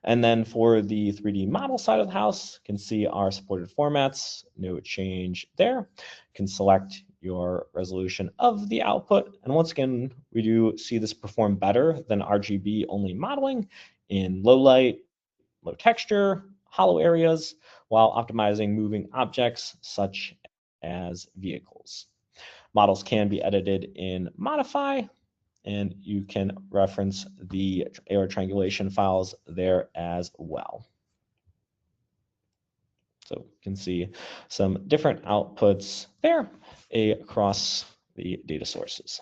And then for the 3D model side of the house, you can see our supported formats, no change there. You can select your resolution of the output. And once again, we do see this perform better than RGB only modeling in low light, low texture, hollow areas, while optimizing moving objects such as vehicles. Models can be edited in Modify, and you can reference the error triangulation files there as well. So you can see some different outputs there across the data sources.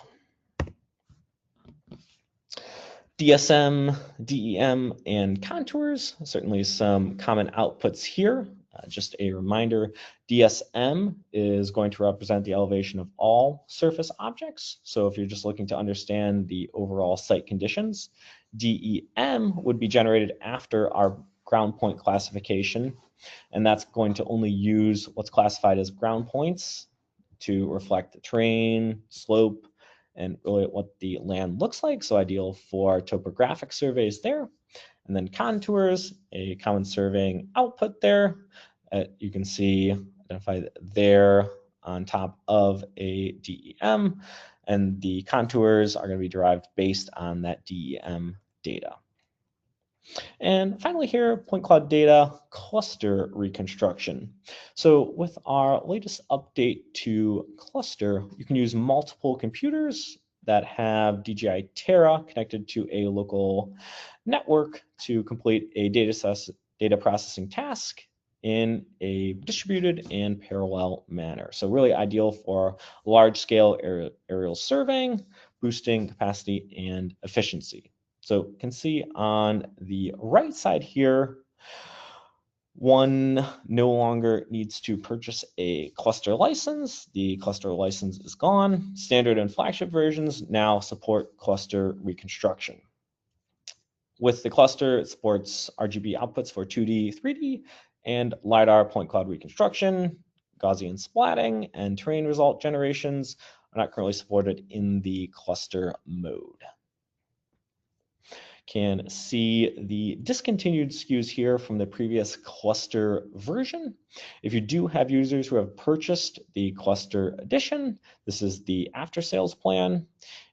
DSM, DEM, and contours, certainly some common outputs here. Just a reminder, DSM is going to represent the elevation of all surface objects. So if you're just looking to understand the overall site conditions, DEM would be generated after our ground point classification, and that's going to only use what's classified as ground points to reflect the terrain, slope, and really what the land looks like. So ideal for topographic surveys there. And then contours, a common surveying output there. You can see identified there on top of a DEM, and the contours are going to be derived based on that DEM data. And finally here, point cloud data cluster reconstruction. So with our latest update to cluster, you can use multiple computers that have DJI Terra connected to a local network to complete a data processing task in a distributed and parallel manner. So really ideal for large-scale aerial surveying, boosting capacity and efficiency. So you can see on the right side here, one no longer needs to purchase a cluster license. The cluster license is gone. Standard and flagship versions now support cluster reconstruction. With the cluster, it supports RGB outputs for 2D, 3D, and LiDAR point cloud reconstruction. Gaussian splatting and terrain result generations are not currently supported in the cluster mode. Can see the discontinued SKUs here from the previous cluster version. If you do have users who have purchased the cluster edition, this is the after sales plan.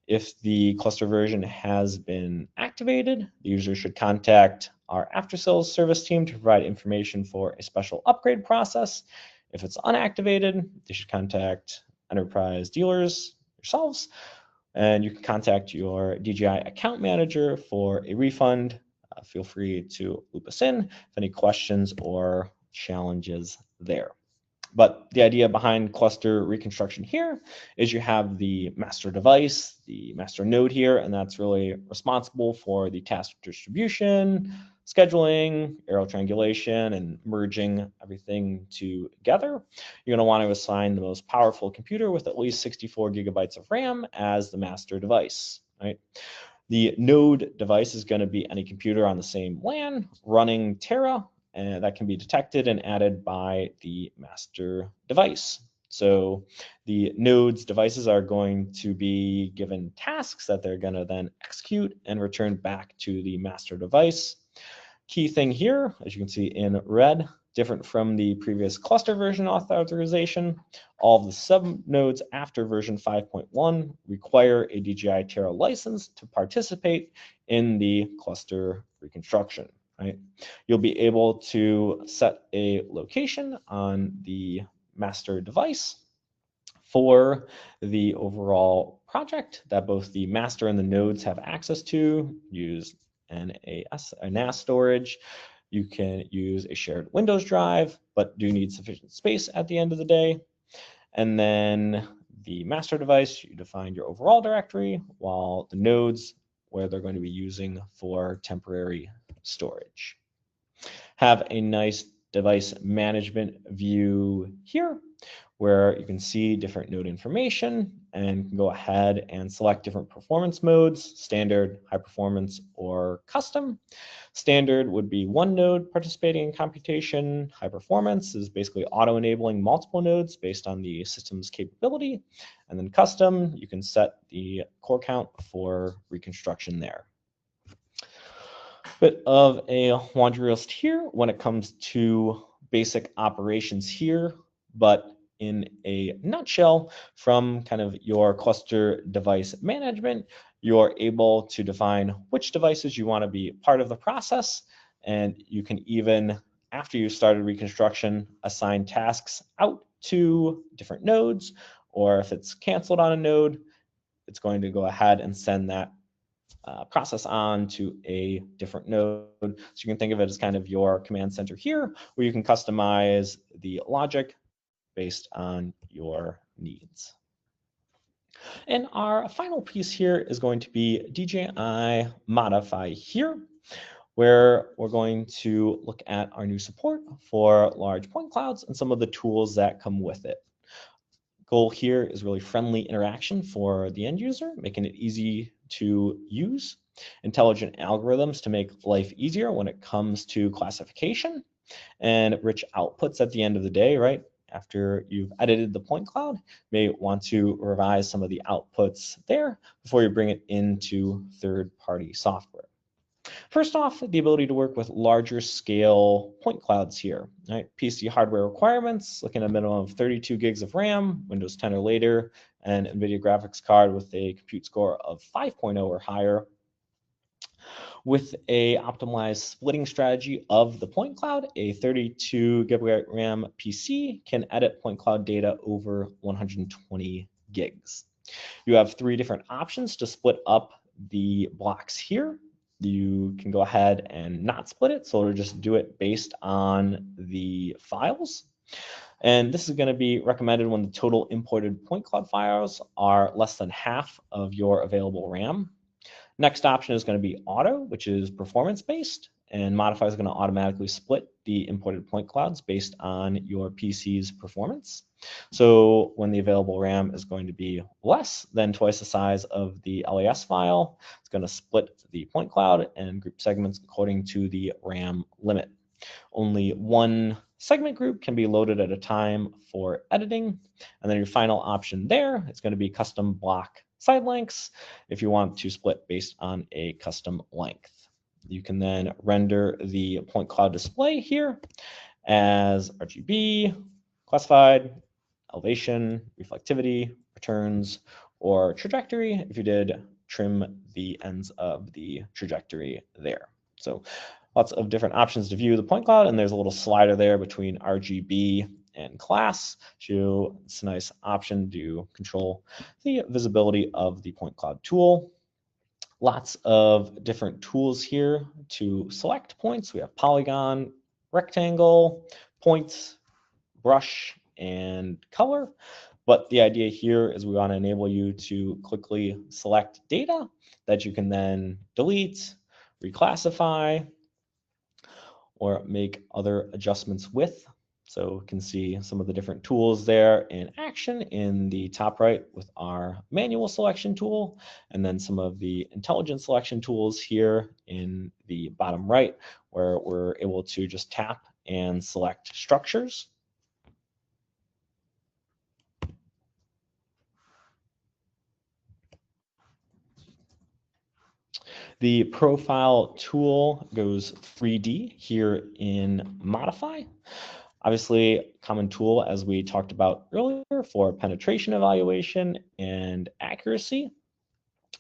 If the cluster version has been activated, the user should contact our after sales service team to provide information for a special upgrade process. If it's unactivated, they should contact enterprise dealers yourselves, and you can contact your DJI account manager for a refund. Feel free to loop us in if any questions or challenges there. But the idea behind cluster reconstruction here is you have the master device, the master node here, and that's really responsible for the task distribution, scheduling, aerial triangulation, and merging everything together. You're going to want to assign the most powerful computer with at least 64 gigabytes of RAM as the master device, right? The node device is going to be any computer on the same LAN running Terra, and that can be detected and added by the master device. So the node's devices are going to be given tasks that they're going to then execute and return back to the master device. Key thing here, as you can see in red, different from the previous cluster version authorization, all of the subnodes after version 5.1 require a DJI Terra license to participate in the cluster reconstruction. Right? You'll be able to set a location on the master device for the overall project that both the master and the nodes have access to. Use NAS storage. You can use a shared Windows drive, but do need sufficient space at the end of the day. And then the master device, you define your overall directory, while the nodes, where they're going to be using for temporary storage. Have a nice device management view here, where you can see different node information and can go ahead and select different performance modes, standard, high performance, or custom. Standard would be one node participating in computation. High performance is basically auto-enabling multiple nodes based on the system's capability. And then custom, you can set the core count for reconstruction there. Bit of a laundry list here when it comes to basic operations here, but in a nutshell, from kind of your cluster device management, you're able to define which devices you want to be part of the process, and you can even, after you started reconstruction, assign tasks out to different nodes, or if it's canceled on a node, it's going to go ahead and send that process on to a different node. So you can think of it as kind of your command center here, where you can customize the logic based on your needs. And our final piece here is going to be DJI Modify here, where we're going to look at our new support for large point clouds and some of the tools that come with it. Goal here is really friendly interaction for the end user, making it easy to use, intelligent algorithms to make life easier when it comes to classification, and rich outputs at the end of the day, right? After you've edited the point cloud, you may want to revise some of the outputs there before you bring it into third-party software. First off, the ability to work with larger scale point clouds here, right? PC hardware requirements, looking at a minimum of 32 gigs of RAM, Windows 10 or later, and NVIDIA graphics card with a compute score of 5.0 or higher. With a optimized splitting strategy of the point cloud, a 32 gigabyte RAM PC can edit point cloud data over 120 gigs. You have 3 different options to split up the blocks here. You can go ahead and not split it, so it'll just do it based on the files. And this is going to be recommended when the total imported point cloud files are less than half of your available RAM. Next option is going to be auto, which is performance based, and Modify is going to automatically split the imported point clouds based on your PC's performance. So when the available RAM is going to be less than twice the size of the LAS file, it's going to split the point cloud and group segments according to the RAM limit. Only one segment group can be loaded at a time for editing. And then your final option there is going to be custom block side lengths if you want to split based on a custom length. You can then render the point cloud display here as RGB, classified, elevation, reflectivity, returns, or trajectory if you did trim the ends of the trajectory there. So lots of different options to view the point cloud, and there's a little slider there between RGB and class. So it's a nice option to control the visibility of the point cloud tool. Lots of different tools here to select points. We have polygon, rectangle, points, brush, and color. But the idea here is we want to enable you to quickly select data that you can then delete, reclassify, or make other adjustments with. So you can see some of the different tools there in action in the top right with our manual selection tool, and then some of the intelligent selection tools here in the bottom right, where we're able to just tap and select structures. The profile tool goes 3D here in Modify. Obviously, common tool as we talked about earlier for penetration evaluation and accuracy.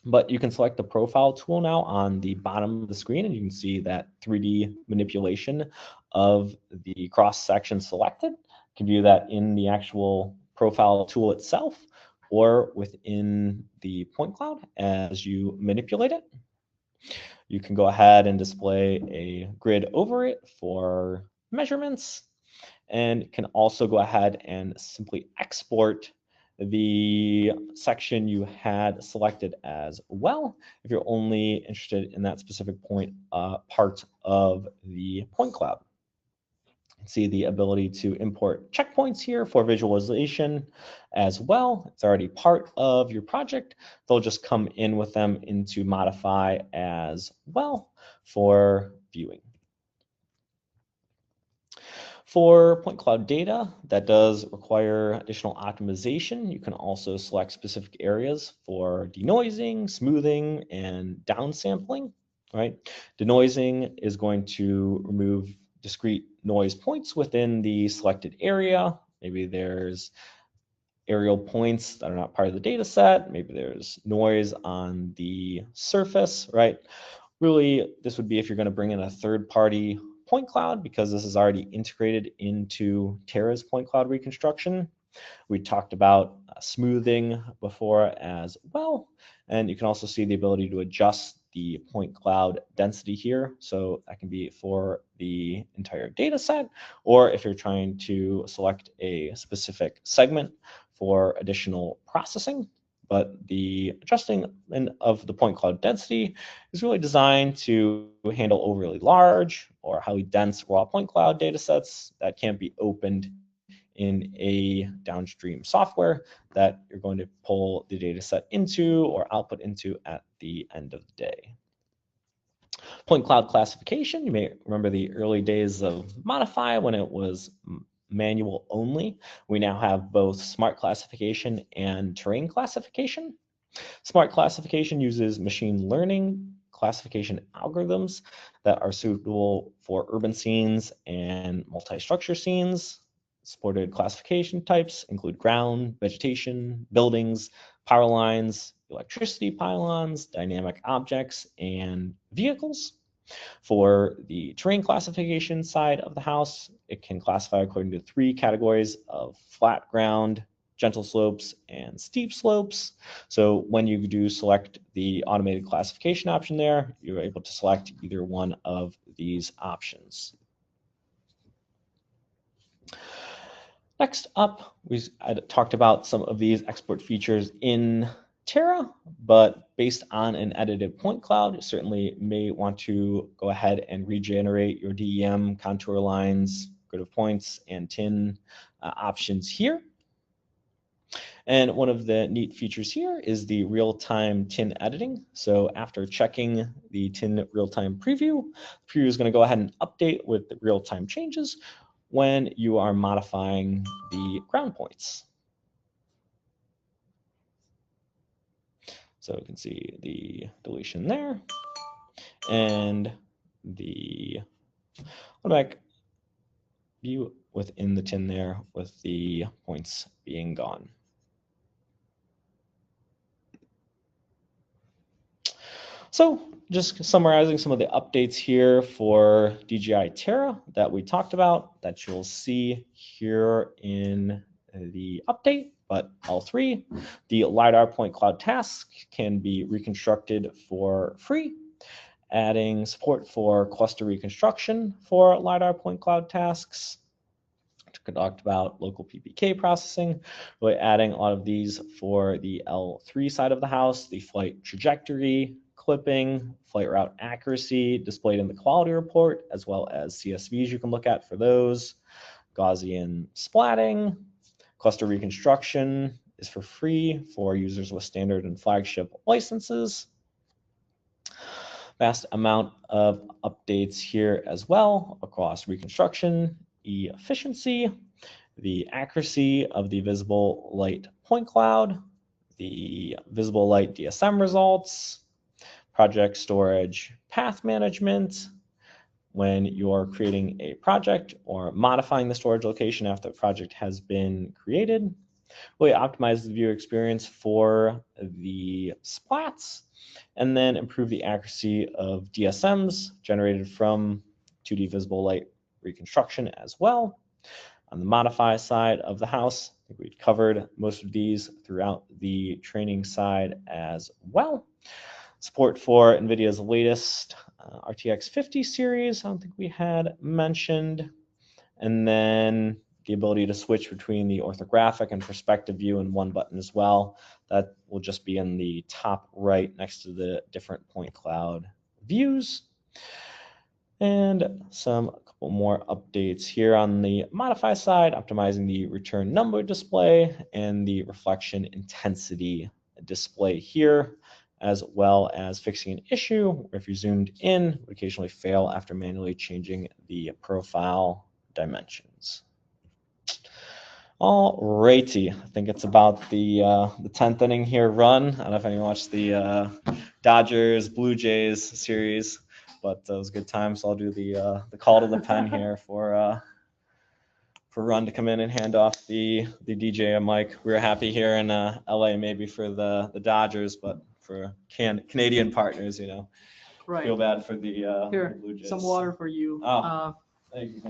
But you can select the profile tool now on the bottom of the screen, and you can see that 3D manipulation of the cross section selected. You can view that in the actual profile tool itself or within the point cloud as you manipulate it. You can go ahead and display a grid over it for measurements, and can also go ahead and simply export the section you had selected as well if you're only interested in that specific point part of the point cloud. See the ability to import checkpoints here for visualization as well. It's already part of your project. They'll just come in with them into Modify as well for viewing. For point cloud data, that does require additional optimization. You can also select specific areas for denoising, smoothing, and downsampling, right? Denoising is going to remove discrete noise points within the selected area. Maybe there's aerial points that are not part of the data set. Maybe there's noise on the surface, right? Really, this would be if you're going to bring in a third-party point cloud, because this is already integrated into Terra's point cloud reconstruction. We talked about smoothing before as well, and you can also see the ability to adjust the point cloud density here. So that can be for the entire data set, or if you're trying to select a specific segment for additional processing, but the adjusting of the point cloud density is really designed to handle overly large or highly dense raw point cloud data sets that can't be opened in a downstream software that you're going to pull the data set into or output into at the end of the day. Point cloud classification, you may remember the early days of Modify when it was manual only. We now have both smart classification and terrain classification. Smart classification uses machine learning classification algorithms that are suitable for urban scenes and multi-structure scenes. Supported classification types include ground, vegetation, buildings, power lines, electricity pylons, dynamic objects, and vehicles. For the terrain classification side of the house, it can classify according to 3 categories of flat ground, gentle slopes, and steep slopes. So when you do select the automated classification option there, you're able to select either one of these options. Next up, we talked about some of these export features in Terra, but based on an edited point cloud, you certainly may want to go ahead and regenerate your DEM contour lines, grid of points, and tin options here. And one of the neat features here is the real-time tin editing. So after checking the tin real-time preview, the preview is going to go ahead and update with the real-time changes when you are modifying the ground points. So you can see the deletion there and the automatic view within the tin there with the points being gone. So just summarizing some of the updates here for DJI Terra that we talked about that you'll see here in the update, but all 3. The LiDAR point cloud task can be reconstructed for free, adding support for cluster reconstruction for LiDAR point cloud tasks. Talked about local PPK processing, really adding a lot of these for the L3 side of the house, the flight trajectory, clipping, flight route accuracy displayed in the quality report, as well as CSVs you can look at for those. Gaussian splatting, cluster reconstruction is for free for users with standard and flagship licenses. Vast amount of updates here as well across reconstruction, efficiency, the accuracy of the visible light point cloud, the visible light DSM results, project storage path management, when you're creating a project or modifying the storage location after the project has been created. Really optimize the viewer experience for the splats, and then improve the accuracy of DSMs generated from 2D visible light reconstruction as well. On the modify side of the house, I think we've covered most of these throughout the training side as well. Support for NVIDIA's latest RTX 50 series, I don't think we had mentioned. And then the ability to switch between the orthographic and perspective view in one button as well. That will just be in the top right next to the different point cloud views. And a couple more updates here on the modify side, optimizing the return number display and the reflection intensity display here, as well as fixing an issue where if you zoomed in, would occasionally fail after manually changing the profile dimensions. All righty, I think it's about the 10th inning here run. I don't know if anyone watched the Dodgers Blue Jays series, but it was a good time. So I'll do the call to the pen here for Run to come in and hand off the DJ mic. We were happy here in LA maybe for the Dodgers, but for Canadian partners, you know, Right. feel bad for the Here, Blue Jays. some water for you. Oh, thank you.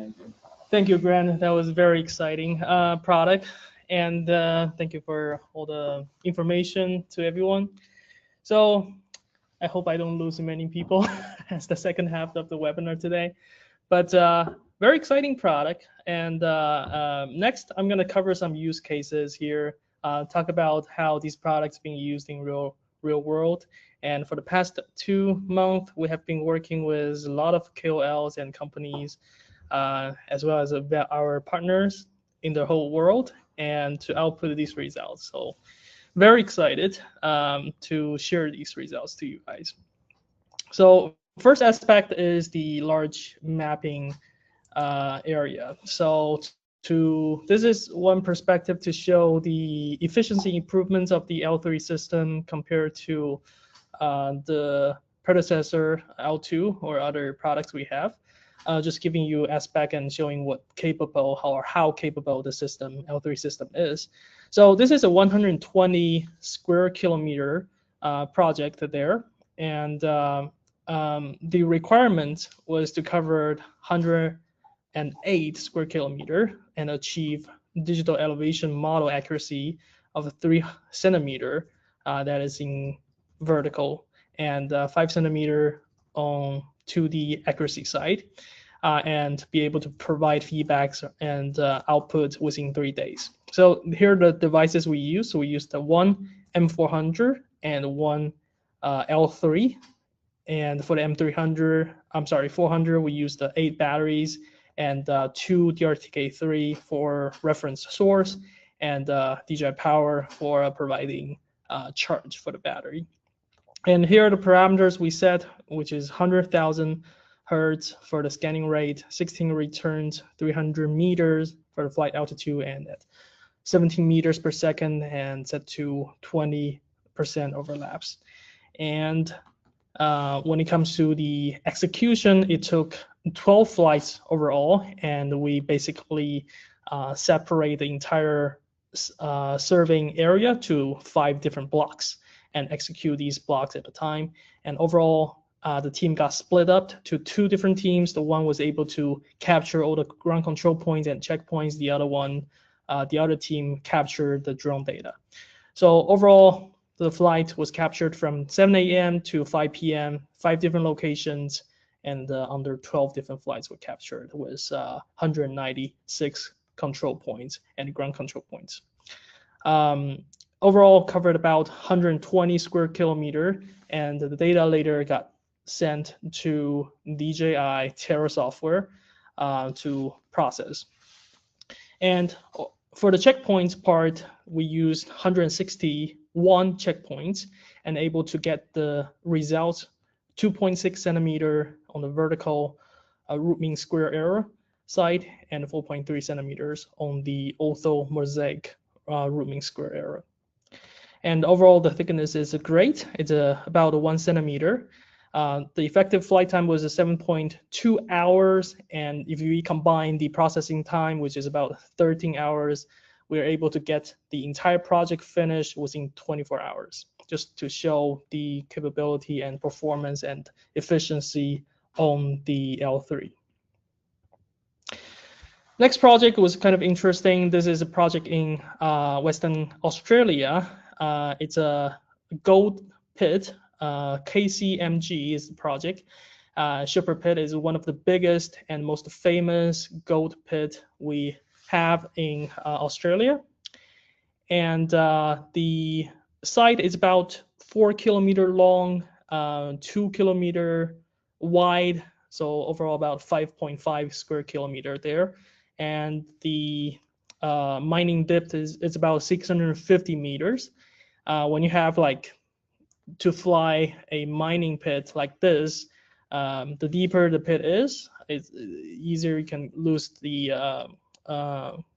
Thank you, Grant. That was a very exciting product. And thank you for all the information to everyone. So I hope I don't lose many people as the second half of the webinar today. But very exciting product. And next, I'm going to cover some use cases here talk about how these products being used in real world. And for the past 2 months, we have been working with a lot of KOLs and companies, as well as our partners in the whole world, and to output these results. So very excited to share these results to you guys. So first aspect is the large mapping area. So this is one perspective to show the efficiency improvements of the L3 system compared to the predecessor L2 or other products we have. Just giving you aspect and showing what capable or how capable the system L3 system is. So this is a 120 square kilometer project there, and the requirement was to cover 108 square kilometer and achieve digital elevation model accuracy of 3 centimeter, that is in vertical, and 5 centimeter on 2D accuracy side, and be able to provide feedbacks and output within 3 days. So here are the devices we use. So we use the one M400 and one L3. And for the M300, 400, we use the 8 batteries and 2 DRTK3 for reference source, and DJI Power for providing charge for the battery. And here are the parameters we set, which is 100,000 hertz for the scanning rate, 16 returns, 300 meters for the flight altitude, and at 17 meters per second, and set to 20% overlaps. And when it comes to the execution, it took 12 flights overall, and we basically separate the entire serving area to 5 different blocks and execute these blocks at a time. And overall, the team got split up to 2 different teams. The one was able to capture all the ground control points and checkpoints. The other team captured the drone data. So overall, the flight was captured from 7 a.m. to 5 p.m., 5 different locations, and under 12 different flights were captured with 196 control points and ground control points. Overall covered about 120 square kilometer, and the data later got sent to DJI Terra software to process. And for the checkpoints part, we used 161 checkpoints and able to get the results 2.6 centimeter on the vertical root mean square error side, and 4.3 centimeters on the ortho mosaic root mean square error. And overall, the thickness is great. It's about 1 centimeter. The effective flight time was 7.2 hours, and if we combine the processing time, which is about 13 hours, we are able to get the entire project finished within 24 hours, just to show the capability and performance and efficiency on the L3. Next project was kind of interesting. This is a project in Western Australia. It's a gold pit. KCMG is the project. Shepherd Pit is one of the biggest and most famous gold pit we have in Australia. And the site is about 4 kilometer long, 2 kilometer wide, so overall about 5.5 square kilometer there. And the mining depth is about 650 meters. When you have to fly a mining pit like this, the deeper the pit is, it's easier you can lose the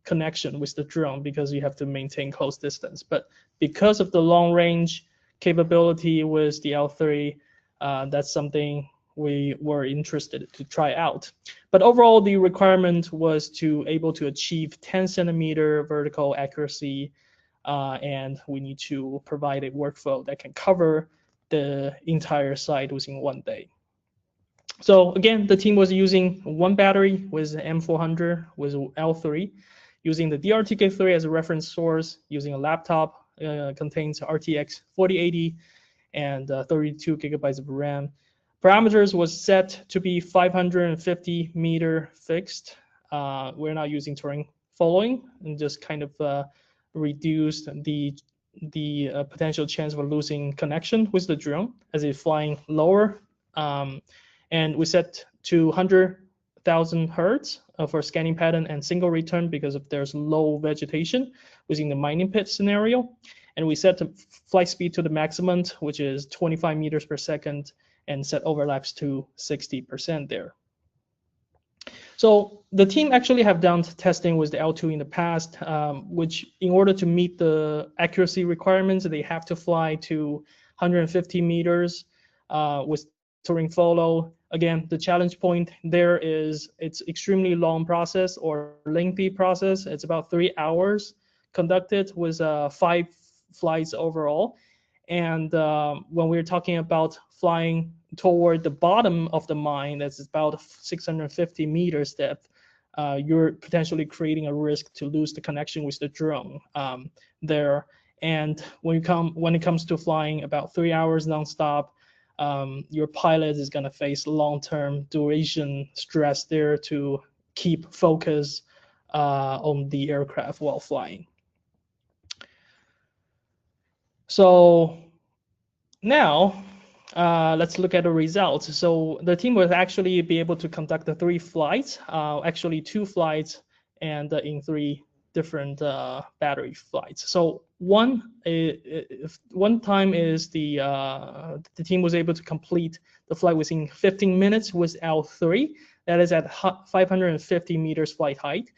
connection with the drone because you have to maintain close distance. But because of the long range capability with the L3, that's something we were interested to try out. But overall, the requirement was to able to achieve 10 centimeter vertical accuracy, and we need to provide a workflow that can cover the entire site within 1 day. So again, the team was using 1 battery with M400 with L3, using the DRTK3 as a reference source, using a laptop, contains RTX 4080 and 32 gigabytes of RAM. Parameters was set to be 550 meter fixed. We're not using terrain following, and just kind of reduced the potential chance of losing connection with the drone as it's flying lower. And we set to 100,000 hertz for scanning pattern and single return because of there's low vegetation within the mining pit scenario. And we set the flight speed to the maximum, which is 25 meters per second, and set overlaps to 60% there. So the team actually have done testing with the L2 in the past, which in order to meet the accuracy requirements, they have to fly to 150 meters with touring follow. Again, the challenge point there is it's extremely long process or lengthy process. It's about 3 hours conducted with 5 flights overall. And when we're talking about flying toward the bottom of the mine, that's about 650 meters depth, you're potentially creating a risk to lose the connection with the drone there. And when it comes to flying about 3 hours nonstop, your pilot is going to face long-term duration stress there to keep focus on the aircraft while flying. So now let's look at the results. So the team will actually be able to conduct the 3 flights, actually 2 flights, and in 3 different battery flights. So one time is the team was able to complete the flight within 15 minutes with L3. That is at 550 meters flight height.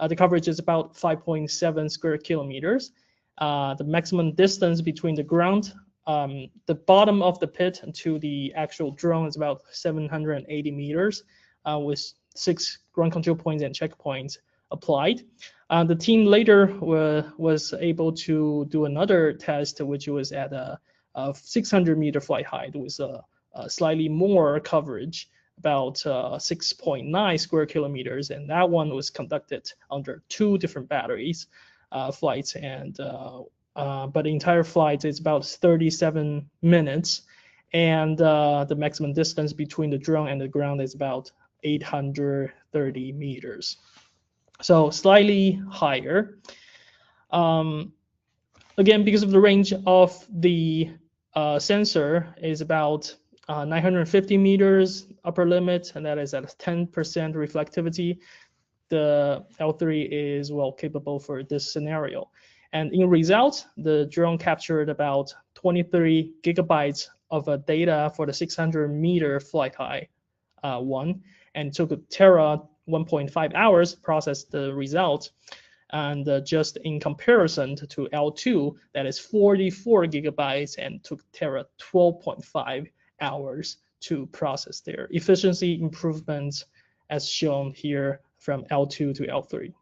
The coverage is about 5.7 square kilometers. The maximum distance between the ground, the bottom of the pit to the actual drone is about 780 meters with 6 ground control points and checkpoints applied. The team later was able to do another test, which was at a 600 meter flight height with a slightly more coverage, about 6.9 square kilometers, and that one was conducted under 2 different batteries flights, and but the entire flight is about 37 minutes, and the maximum distance between the drone and the ground is about 830 meters. So slightly higher. Again, because of the range of the sensor is about 950 meters upper limit, and that is at 10% reflectivity. The L3 is well capable for this scenario. And in result, the drone captured about 23 gigabytes of data for the 600 meter flight high one, and took Terra 1.5 hours to process the result. And just in comparison to L2, that is 44 gigabytes and took Terra 12.5 hours to process their efficiency improvements as shown here from L2 to L3.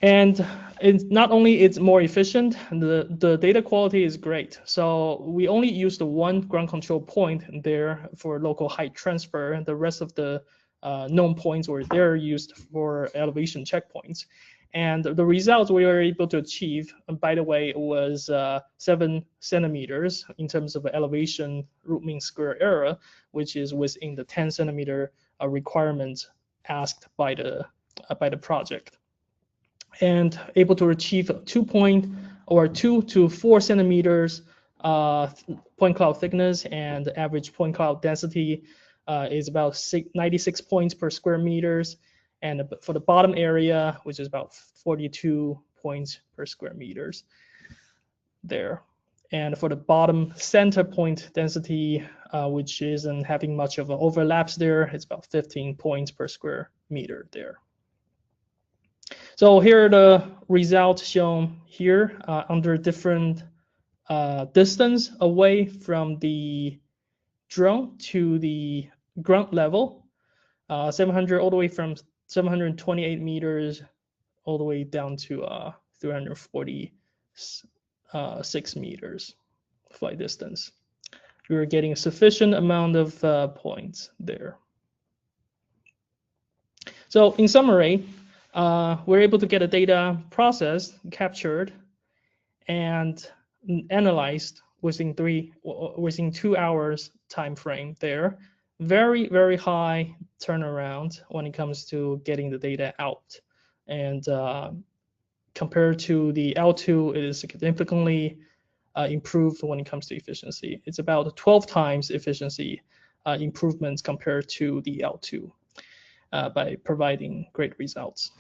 And it's not only it's more efficient, the data quality is great. So we only use the 1 ground control point there for local height transfer. The rest of the known points were there used for elevation checkpoints. And the results we were able to achieve, by the way, was 7 centimeters in terms of elevation root mean square error, which is within the 10 centimeter requirement asked by the project. And able to achieve 2 to 4 centimeters point cloud thickness, and average point cloud density is about 96 points per square meters. And for the bottom area, which is about 42 points per square meters there. And for the bottom center point density, which isn't having much of an overlaps there, it's about 15 points per square meter there. So here are the results shown here under different distance away from the drone to the ground level, 700 all the way from 728 meters all the way down to 346 meters flight distance. You're getting a sufficient amount of points there. So in summary, we're able to get the data processed, captured, and analyzed within 2 hours time frame there. Very, very high turnaround when it comes to getting the data out and compared to the L2, it is significantly improved when it comes to efficiency. It's about 12 times efficiency improvements compared to the L2 by providing great results.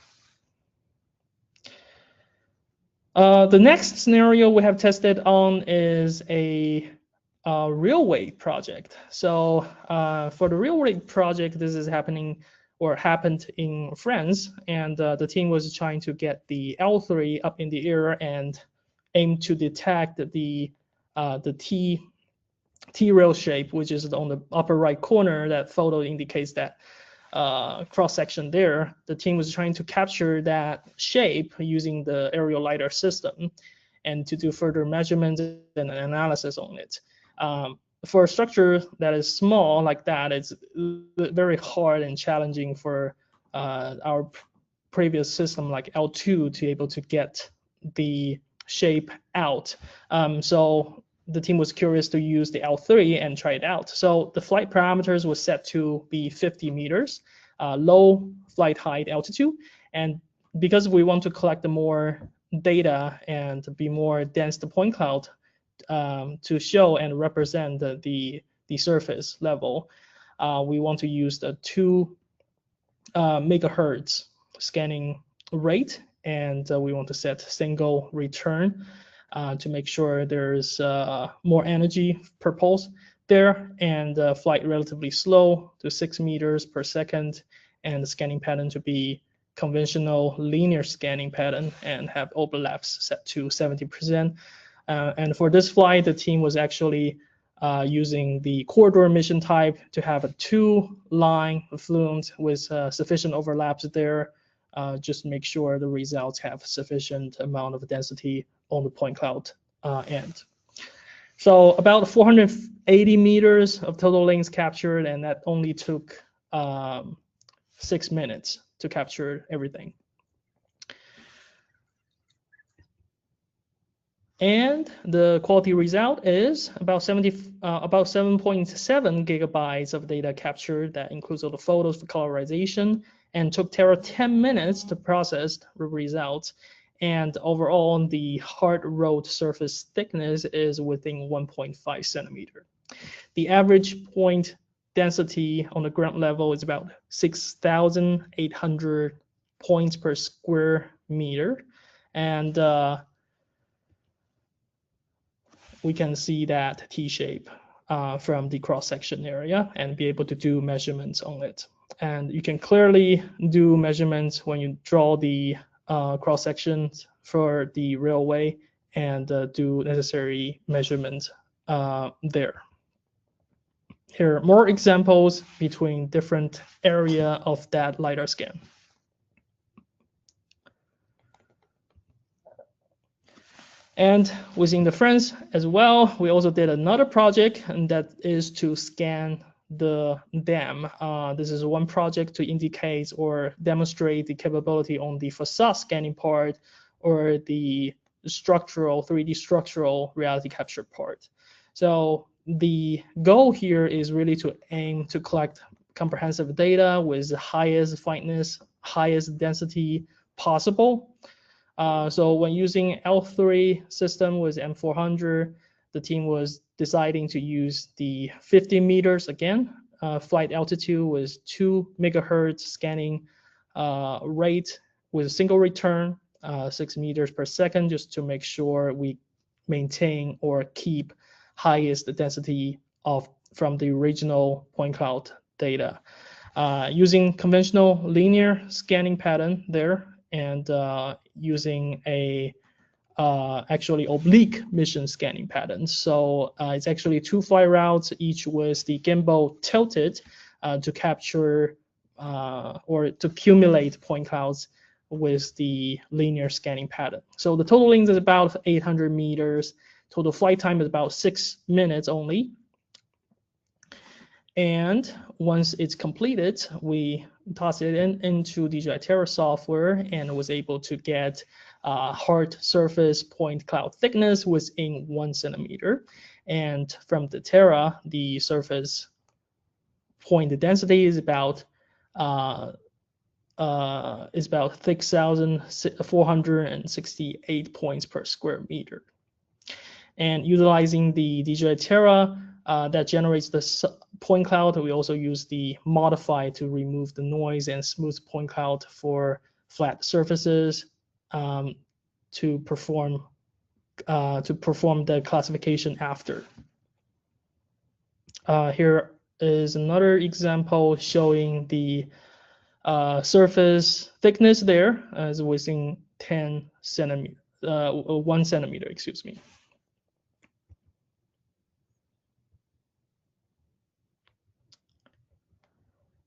The next scenario we have tested on is a railway project. So for the railway project, this is happening or happened in France, and the team was trying to get the L3 up in the air and aim to detect the T-rail shape, which is on the upper right corner. That photo indicates that cross section there. The team was trying to capture that shape using the aerial lidar system and to do further measurements and analysis on it. For a structure that is small like that, it's very hard and challenging for our previous system like L2 to be able to get the shape out. So the team was curious to use the L3 and try it out. So the flight parameters was set to be 50 meters, low flight height altitude. And because we want to collect the more data and be more dense the point cloud to show and represent the surface level, we want to use the 2 megahertz scanning rate, and we want to set single return to make sure there's more energy per pulse there, and flight relatively slow to 6 meters per second, and the scanning pattern to be conventional linear scanning pattern and have overlaps set to 70%. And for this flight, the team was actually using the corridor mission type to have a 2-line fluent with sufficient overlaps there, just make sure the results have sufficient amount of density on the point cloud end. So about 480 meters of total links captured, and that only took 6 minutes to capture everything. And the quality result is about 7.7 gigabytes of data captured. That includes all the photos for colorization, and took Terra 10 minutes to process the results. And overall, the hard road surface thickness is within 1.5 centimeter. The average point density on the ground level is about 6,800 points per square meter. And we can see that T-shape from the cross-section area and be able to do measurements on it. And you can clearly do measurements when you draw the cross-sections for the railway and do necessary measurements there. Here are more examples between different area of that LiDAR scan. And within the France as well, we also did another project, and that is to scan the dam. This is one project to indicate or demonstrate the capability on the facade scanning part or the structural, 3D structural reality capture part. So the goal here is really to aim to collect comprehensive data with the highest fineness, highest density possible. So when using L3 system with M400, the team was deciding to use the 50 meters again, flight altitude with 2 megahertz scanning rate with a single return, 6 meters per second, just to make sure we maintain or keep highest density from the original point cloud data. Using conventional linear scanning pattern there, and using a actually oblique mission scanning pattern. So it's actually 2 flight routes, each with the gimbal tilted to capture or to accumulate point clouds with the linear scanning pattern. So the total length is about 800 meters. Total flight time is about 6 minutes only. And once it's completed, we toss it into DJI Terra software and was able to get hard surface point cloud thickness within 1 centimeter. And from the Terra, the surface point density is about is about 6,468 points per square meter. And utilizing the DJI Terra that generates the point cloud, we also use the modify to remove the noise and smooth point cloud for flat surfaces to perform the classification after. Here is another example showing the surface thickness there as within 1 centimeter, excuse me.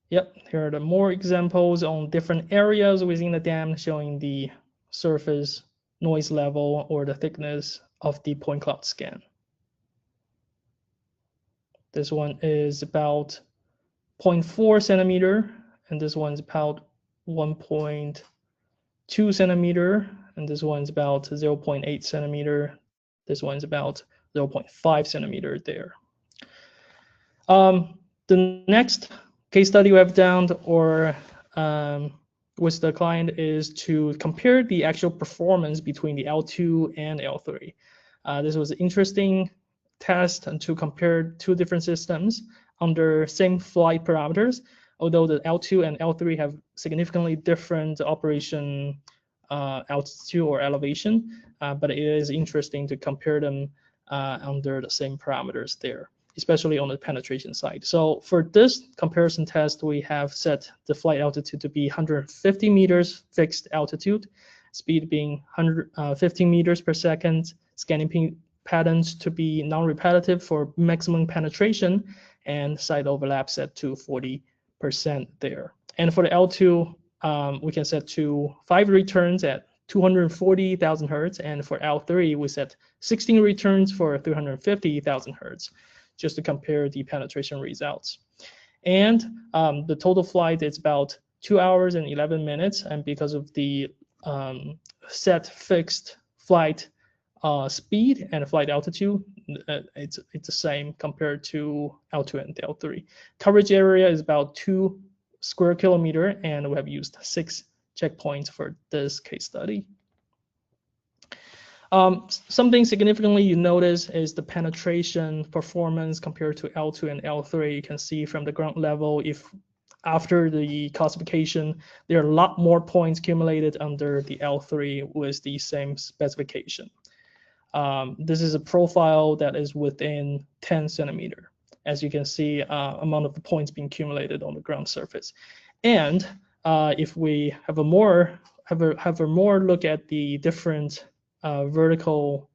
Yep, here are the more examples on different areas within the dam showing the surface noise level or the thickness of the point cloud scan. This one is about 0.4 centimeter, and this one's about 1.2 centimeter, and this one's about 0.8 centimeter. This one's about 0.5 centimeter there. The next case study we have done with the client is to compare the actual performance between the L2 and L3. This was an interesting test and to compare two different systems under same flight parameters, although the L2 and L3 have significantly different operation altitude or elevation, but it is interesting to compare them under the same parameters there, especially on the penetration side. So for this comparison test, we have set the flight altitude to be 150 meters fixed altitude, speed being 115 meters per second, scanning patterns to be non-repetitive for maximum penetration, and side overlap set to 40% there. And for the L2, we can set to 5 returns at 240,000 hertz, and for L3, we set 16 returns for 350,000 hertz, just to compare the penetration results. And the total flight is about 2 hours and 11 minutes, and because of the set fixed flight speed and flight altitude, it's the same compared to L2 and L3. Coverage area is about 2 square kilometer, and we have used 6 checkpoints for this case study. Something significantly you notice is the penetration performance compared to L2 and L3. You can see from the ground level, if after the classification, there are a lot more points accumulated under the L3 with the same specification. This is a profile that is within 10 centimeter, as you can see, amount of the points being accumulated on the ground surface. And if we have a more look at the different vertical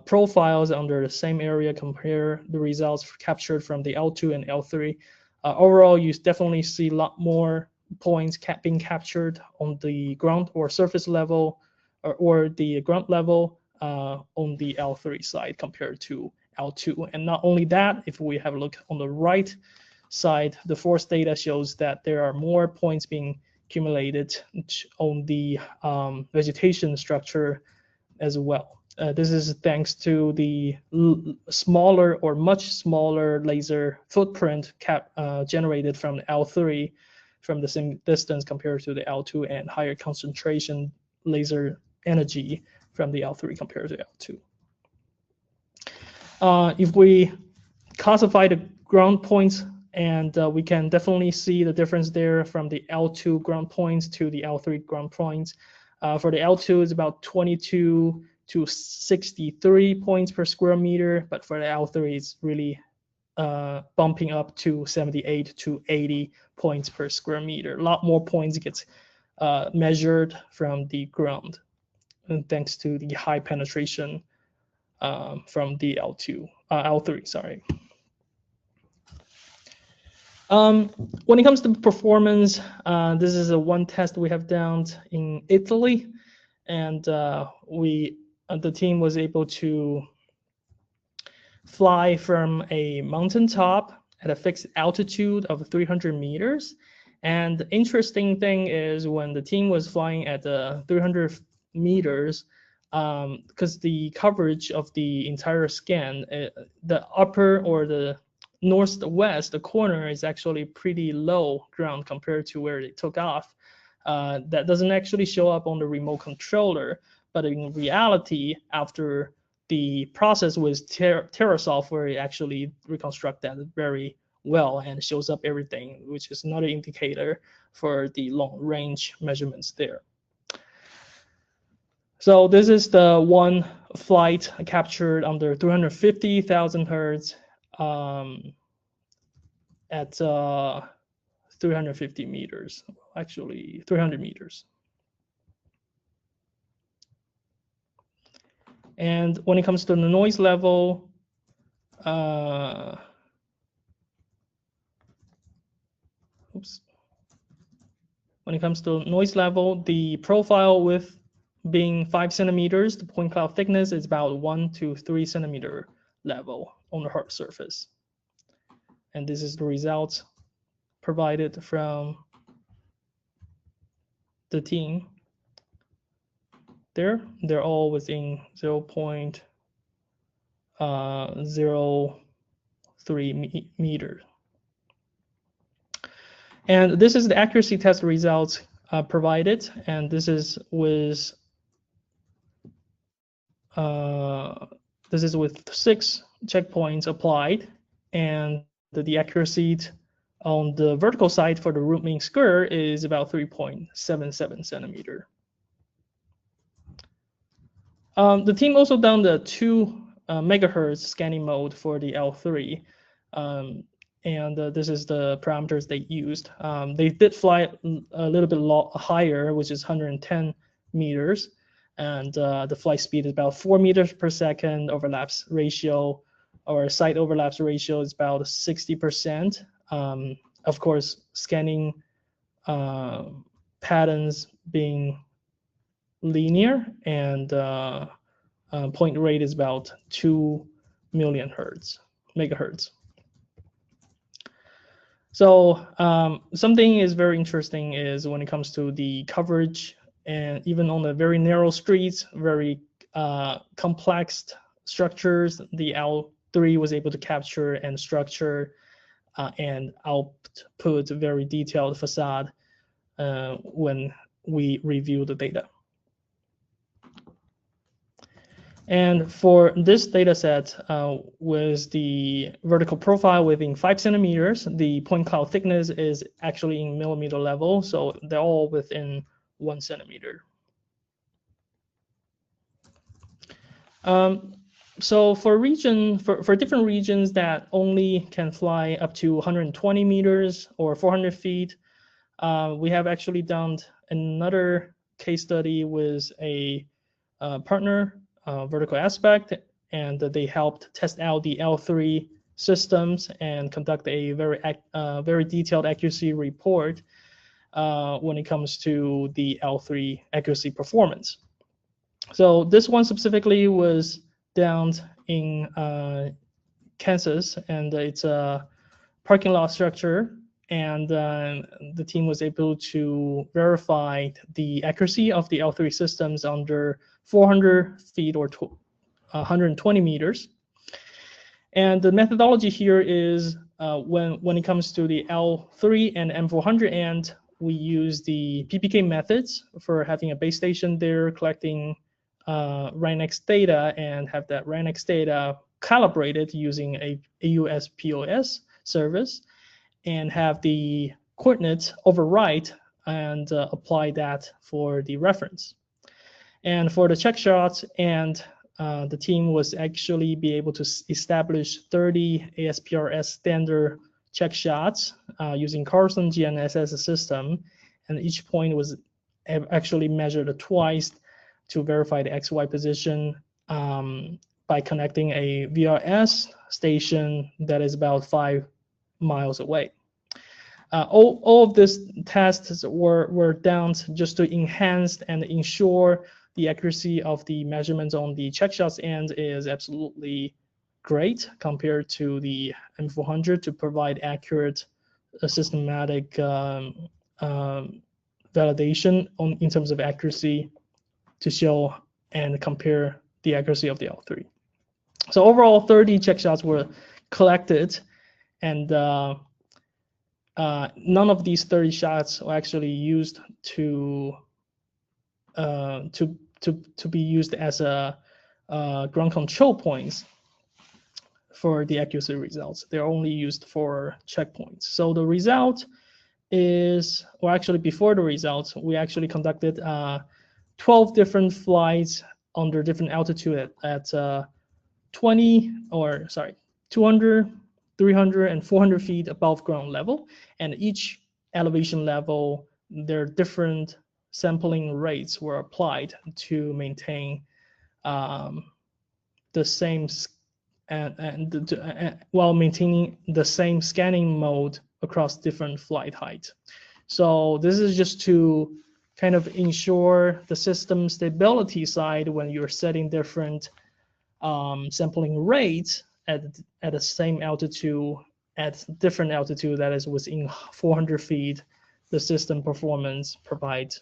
profiles under the same area, compare the results captured from the L2 and L3. Overall, you definitely see a lot more points being captured on the ground or surface level or the ground level on the L3 side compared to L2. And not only that, if we have a look on the right side, the force data shows that there are more points being accumulated on the vegetation structure as well. This is thanks to the smaller or much smaller laser footprint generated from the L3 from the same distance compared to the L2, and higher concentration laser energy from the L3 compared to L2. If we classify the ground points, and we can definitely see the difference there from the L2 ground points to the L3 ground points. For the L2, it's about 22 to 63 points per square meter, but for the L3, it's really bumping up to 78 to 80 points per square meter. A lot more points gets measured from the ground, and thanks to the high penetration from the L3, sorry. When it comes to performance, this is one test we have done in Italy, and the team was able to fly from a mountaintop at a fixed altitude of 300 meters. And the interesting thing is when the team was flying at 300 meters, because the coverage of the entire scan, the upper or the northwest, the corner is actually pretty low ground compared to where they took off. That doesn't actually show up on the remote controller, but in reality, after the process with Terra software, it actually reconstruct that very well and shows up everything, which is another indicator for the long range measurements there. So this is the one flight captured under 350,000 hertz at 350 meters, actually 300 meters. And when it comes to the noise level, when it comes to noise level, the profile width being 5 centimeters, the point cloud thickness is about 1 to 3 centimeter level on the hard surface. And this is the results provided from the team. They're all within 0.03 meters. And this is the accuracy test results provided, and this is with 6 checkpoints applied, and the accuracy on the vertical side for the root mean square is about 3.77 centimeter. The team also done the 2 megahertz scanning mode for the L3, and this is the parameters they used. They did fly a little bit higher, which is 110 meters, and the flight speed is about 4 meters per second. Overlaps ratio or site overlaps ratio is about 60%. Of course, scanning patterns being linear, and point rate is about 2 million megahertz. So something is very interesting is when it comes to the coverage, and even on the very narrow streets, very complex structures, the L3 was able to capture and structure and output very detailed facade when we review the data. And for this data set, with the vertical profile within 5 centimeters, the point cloud thickness is actually in millimeter level, so they're all within 1 centimeter. So for different regions that only can fly up to 120 meters or 400 feet, we have actually done another case study with a partner, Vertical Aspect, and they helped test out the L3 systems and conduct a very detailed accuracy report when it comes to the L3 accuracy performance. So this one specifically was down in Kansas, and it's a parking lot structure, and the team was able to verify the accuracy of the L3 systems under 400 feet or 120 meters. And the methodology here is when it comes to the L3 and M400 end, we use the PPK methods for having a base station there collecting RANX data, and have that RANX data calibrated using a AUSPOS service, and have the coordinates overwrite and apply that for the reference. And for the check shots, and the team was actually be able to establish 30 ASPRS standard check shots using Carlson GNSS system, and each point was actually measured twice to verify the XY position by connecting a VRS station that is about 5 miles away. All of these tests were done just to enhance and ensure the accuracy of the measurements on the check shots end is absolutely great compared to the M400 to provide accurate systematic validation in terms of accuracy to show and compare the accuracy of the L3. So overall, 30 check shots were collected, and none of these 30 shots were actually used to be used as a ground control points for the accuracy results. They're only used for checkpoints. So the result is, or actually before the results, we actually conducted 12 different flights under different altitude at 200, 300, and 400 feet above ground level. And each elevation level, their different sampling rates were applied to maintain the same while maintaining the same scanning mode across different flight heights. So this is just to kind of ensure the system stability side when you're setting different sampling rates at the same altitude, at different altitude that is within 400 feet, the system performance provides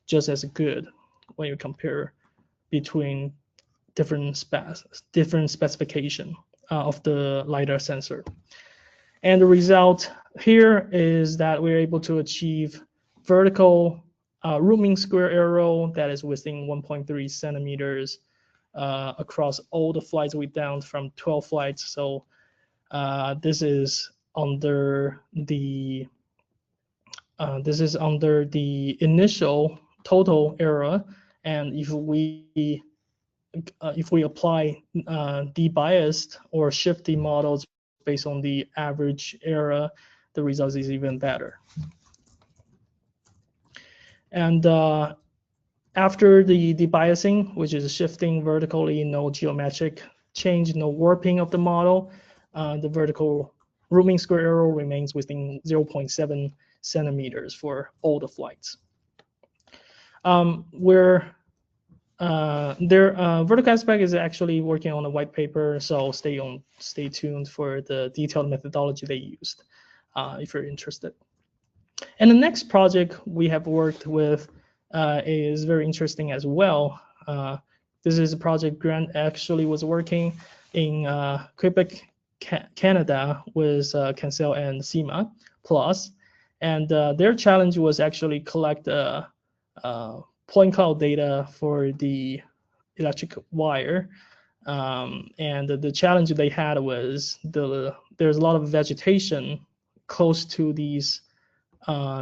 just as good when you compare between different specification of the LiDAR sensor. And the result here is that we're able to achieve vertical root mean square error that is within 1.3 centimeters across all the flights we downed from 12 flights. So this is under the initial total error, and if we apply debiased or shifty models based on the average error, the result is even better. And after the debiasing, which is shifting vertically, no geometric change, no warping of the model, the vertical root mean square error remains within 0.7 centimeters for all the flights. Vertical Aspect is actually working on a white paper, so stay tuned for the detailed methodology they used if you're interested. And the next project we have worked with is very interesting as well. This is a project Grant actually was working in Quebec, Canada with Cancel and CIMA Plus, and their challenge was actually collect point cloud data for the electric wire, and the challenge they had was there's a lot of vegetation close to these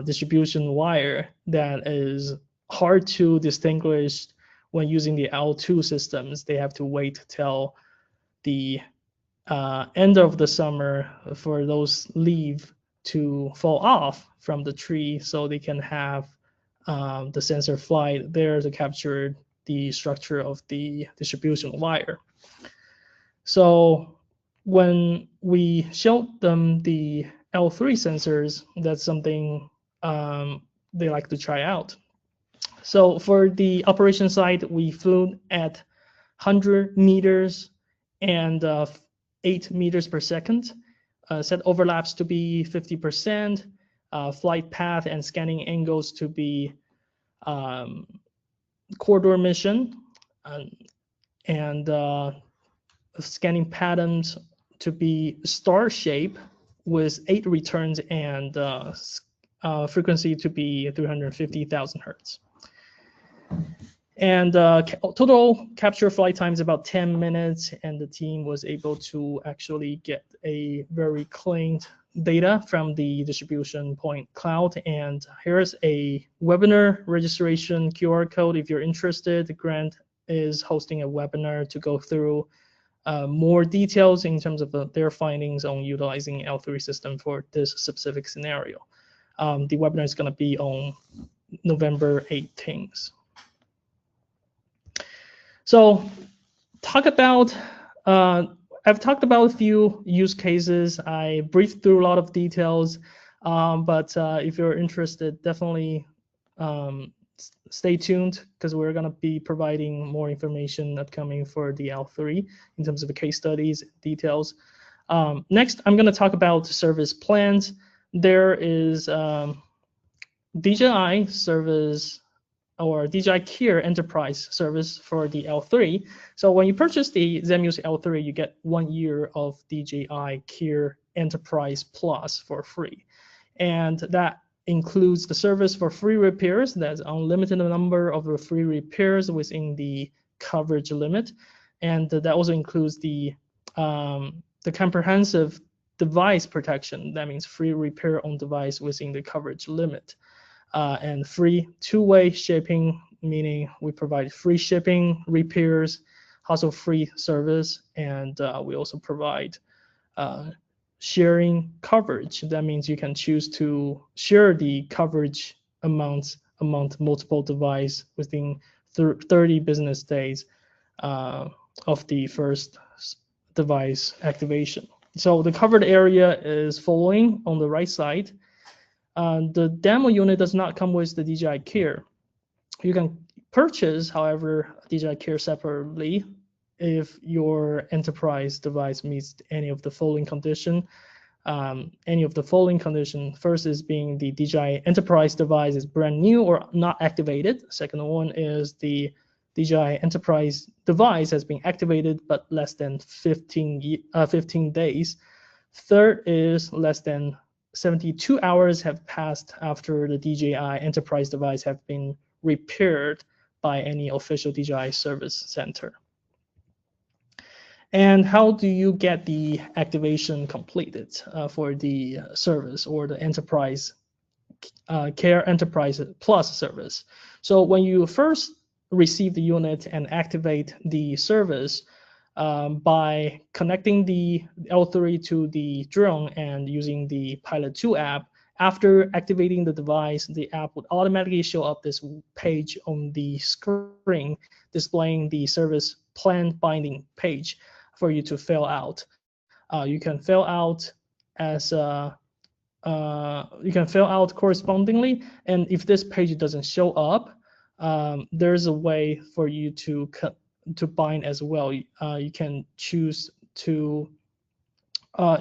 distribution wire that is hard to distinguish when using the L2 systems. They have to wait till the end of the summer for those leaves to fall off from the tree so they can have the sensor fly there to capture the structure of the distribution wire. So when we showed them the L3 sensors, that's something they like to try out. So for the operation side, we flew at 100 meters and 8 meters per second, set overlaps to be 50%, flight path and scanning angles to be corridor mission, and scanning patterns to be star shape with 8 returns and frequency to be 350,000 hertz. And total capture flight time is about 10 minutes, and the team was able to actually get a very clean data from the distribution point cloud. And here's a webinar registration QR code. If you're interested, Grant is hosting a webinar to go through more details in terms of their findings on utilizing L3 system for this specific scenario. The webinar is going to be on November 18th. So I've talked about a few use cases. I briefed through a lot of details, but if you're interested, definitely stay tuned, because we're going to be providing more information upcoming for the L3 in terms of the case studies, details. Next, I'm going to talk about service plans. There is DJI service, or DJI Care Enterprise service for the L3. So when you purchase the Zemuse L3, you get 1 year of DJI Care Enterprise Plus for free. And that includes the service for free repairs. That's unlimited number of free repairs within the coverage limit. And that also includes the comprehensive device protection. That means free repair on device within the coverage limit. And free two-way shipping, meaning we provide free shipping, repairs, hassle-free service, and we also provide sharing coverage. That means you can choose to share the coverage amounts among multiple devices within 30 business days of the first device activation. So the covered area is following on the right side. The demo unit does not come with the DJI Care. You can purchase, however, DJI Care separately if your enterprise device meets any of the following condition. First is being the DJI enterprise device is brand new or not activated. Second one is the DJI enterprise device has been activated but less than 15 days. Third is less than 72 hours have passed after the DJI enterprise device have been repaired by any official DJI service center. And how do you get the activation completed for the service or the enterprise Care Enterprise Plus service? So when you first receive the unit and activate the service by connecting the L3 to the drone and using the Pilot 2 app, after activating the device, the app would automatically show up this page on the screen displaying the service plan binding page for you to fill out. You can fill out correspondingly, and if this page doesn't show up, there's a way for you to bind as well. You can choose to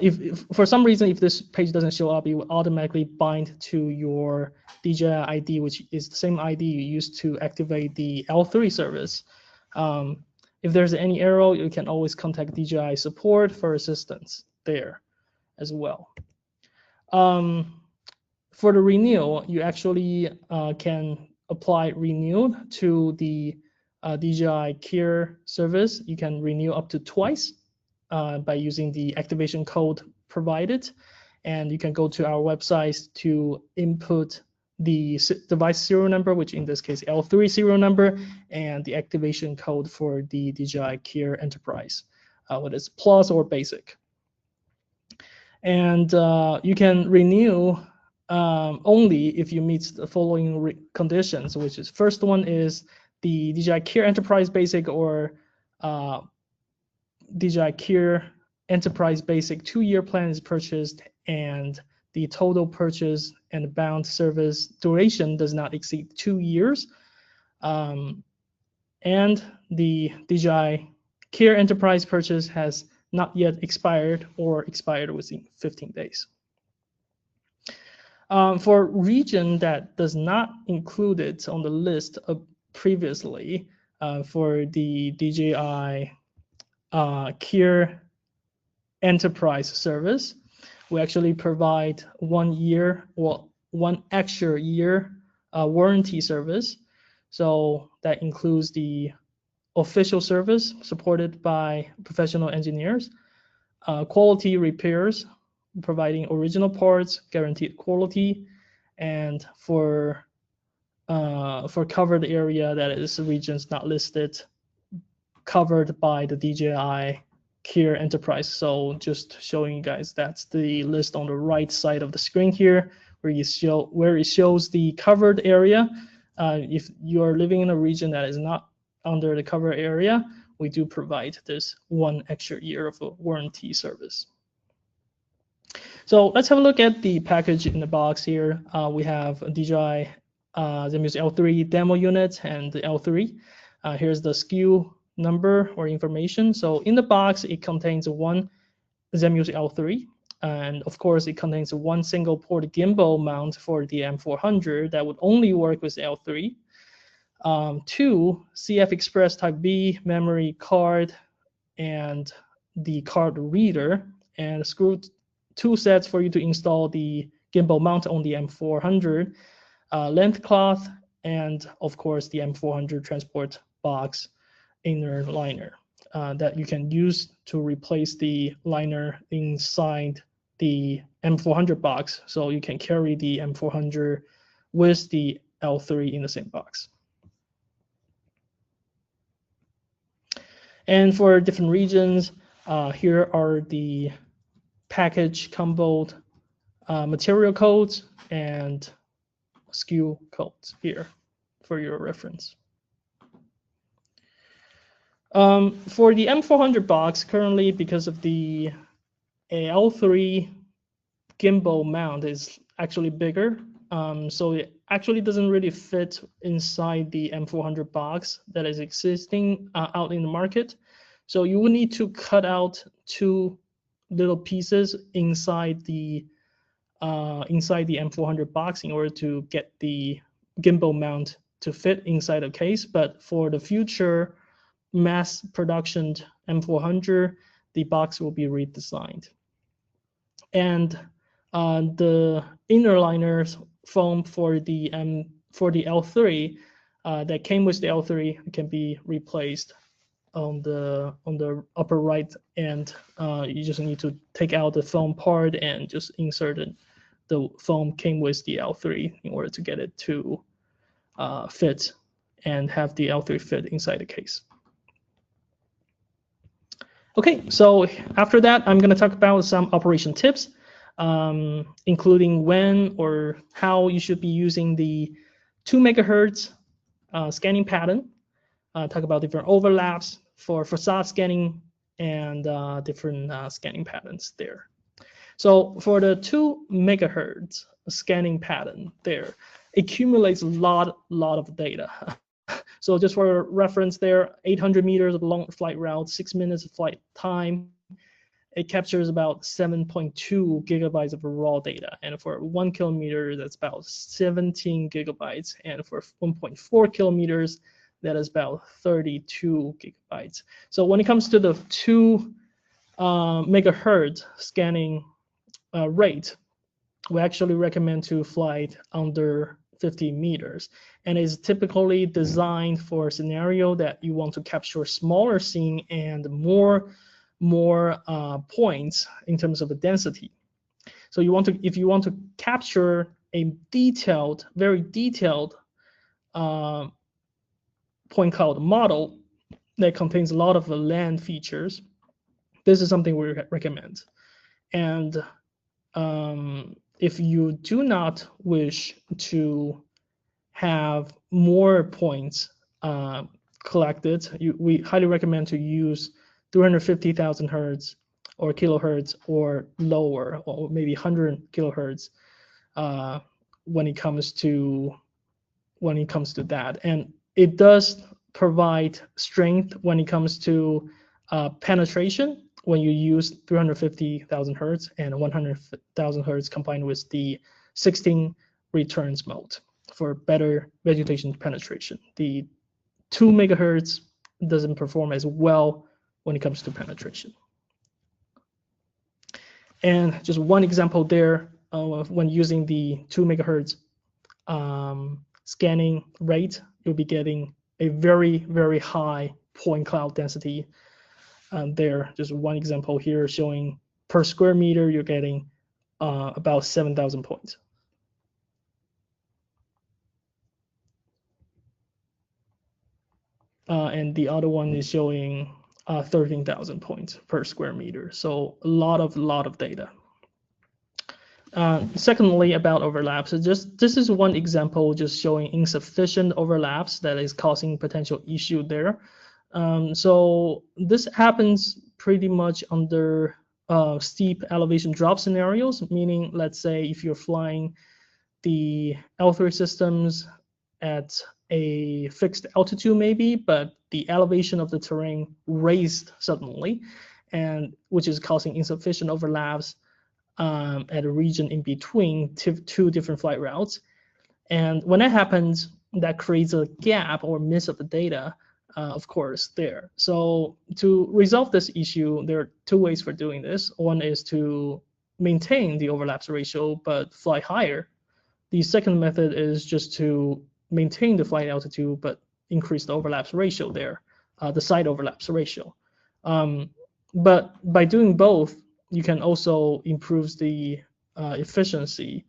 if for some reason if this page doesn't show up, it will automatically bind to your DJI ID, which is the same ID you used to activate the L3 service. If there's any error, you can always contact DJI support for assistance there as well. For the renewal, you actually can apply renew to the DJI Care service. You can renew up to twice by using the activation code provided. And you can go to our website to input the device serial number, which in this case L3 serial number, and the activation code for the DJI Care Enterprise, whether it's Plus or Basic. And you can renew only if you meet the following conditions, which is first one is the DJI Care Enterprise Basic or DJI Care Enterprise Basic 2-year plan is purchased and the total purchase and bound service duration does not exceed 2 years. And the DJI Care Enterprise purchase has not yet expired or expired within 15 days. For region that does not include it on the list previously, for the DJI Care Enterprise service, we actually provide 1 year or 1 extra year warranty service. So that includes the official service supported by professional engineers, quality repairs, providing original parts, guaranteed quality, and for covered area that is regions not listed, covered by the DJI Care Enterprise. So just showing you guys, that's the list on the right side of the screen here, where it shows the covered area. If you are living in a region that is not under the covered area, we do provide this 1 extra year of a warranty service. So let's have a look at the package in the box here. We have a DJI Zenmuse L3 demo unit and the L3. Here's the SKU number or information. So in the box, it contains 1 Zenmuse L3. And of course, it contains 1 single port gimbal mount for the M400 that would only work with L3. 2 CF Express Type B memory card and the card reader, and screw tool sets for you to install the gimbal mount on the M400, length cloth, and of course the M400 transport box inner liner that you can use to replace the liner inside the M400 box, so you can carry the M400 with the L3 in the same box. And for different regions, here are the package combo material codes and SKU codes here for your reference. For the M400 box, currently, because of the L3 gimbal mount is actually bigger, so it actually doesn't really fit inside the M400 box that is existing out in the market. So you will need to cut out 2 little pieces inside the M400 box in order to get the gimbal mount to fit inside the case. But for the future mass production M400, the box will be redesigned. And the inner liners foam for the L3 that came with the L3 can be replaced on the upper right end. You just need to take out the foam part and just insert it. The foam came with the L3 in order to get it to fit and have the L3 fit inside the case. Okay, so after that, I'm going to talk about some operation tips, including when or how you should be using the 2 megahertz scanning pattern. Talk about different overlaps for facade scanning and different scanning patterns there. So for the 2 megahertz scanning pattern there, accumulates a lot of data. So just for reference there, 800 meters of long flight route, 6 minutes of flight time. It captures about 7.2 gigabytes of raw data. And for 1 kilometer, that's about 17 gigabytes. And for 1.4 kilometers, that is about 32 gigabytes. So when it comes to the 2 megahertz scanning rate, we actually recommend to fly under 50 meters, and is typically designed for a scenario that you want to capture smaller scene and more points in terms of the density. So if you want to capture a very detailed point cloud model that contains a lot of the land features, this is something we recommend. And if you do not wish to have more points collected, we highly recommend to use 350,000 hertz or kilohertz or lower, or maybe 100 kilohertz when it comes to that. And it does provide strength when it comes to penetration when you use 350,000 hertz and 100,000 hertz combined with the 16 returns mode for better vegetation penetration. The 2 megahertz doesn't perform as well when it comes to penetration. And just one example there, when using the 2 megahertz scanning rate, you'll be getting a very high point cloud density. There, just one example here showing per square meter, you're getting about 7,000 points. And the other one is showing 13,000 points per square meter. So a lot of data. Secondly, about overlaps, this is one example just showing insufficient overlaps that is causing potential issue there. So this happens pretty much under steep elevation drop scenarios, meaning, let's say if you're flying the L3 systems at a fixed altitude maybe, but the elevation of the terrain raised suddenly, and which is causing insufficient overlaps at a region in between 2 different flight routes. And when that happens, that creates a gap or miss of the data, of course, there. So to resolve this issue, there are 2 ways for doing this. One is to maintain the overlaps ratio but fly higher. The second method is just to maintain the flight altitude but increase the overlaps ratio there, the side overlaps ratio. But by doing both, you can also improve the efficiency,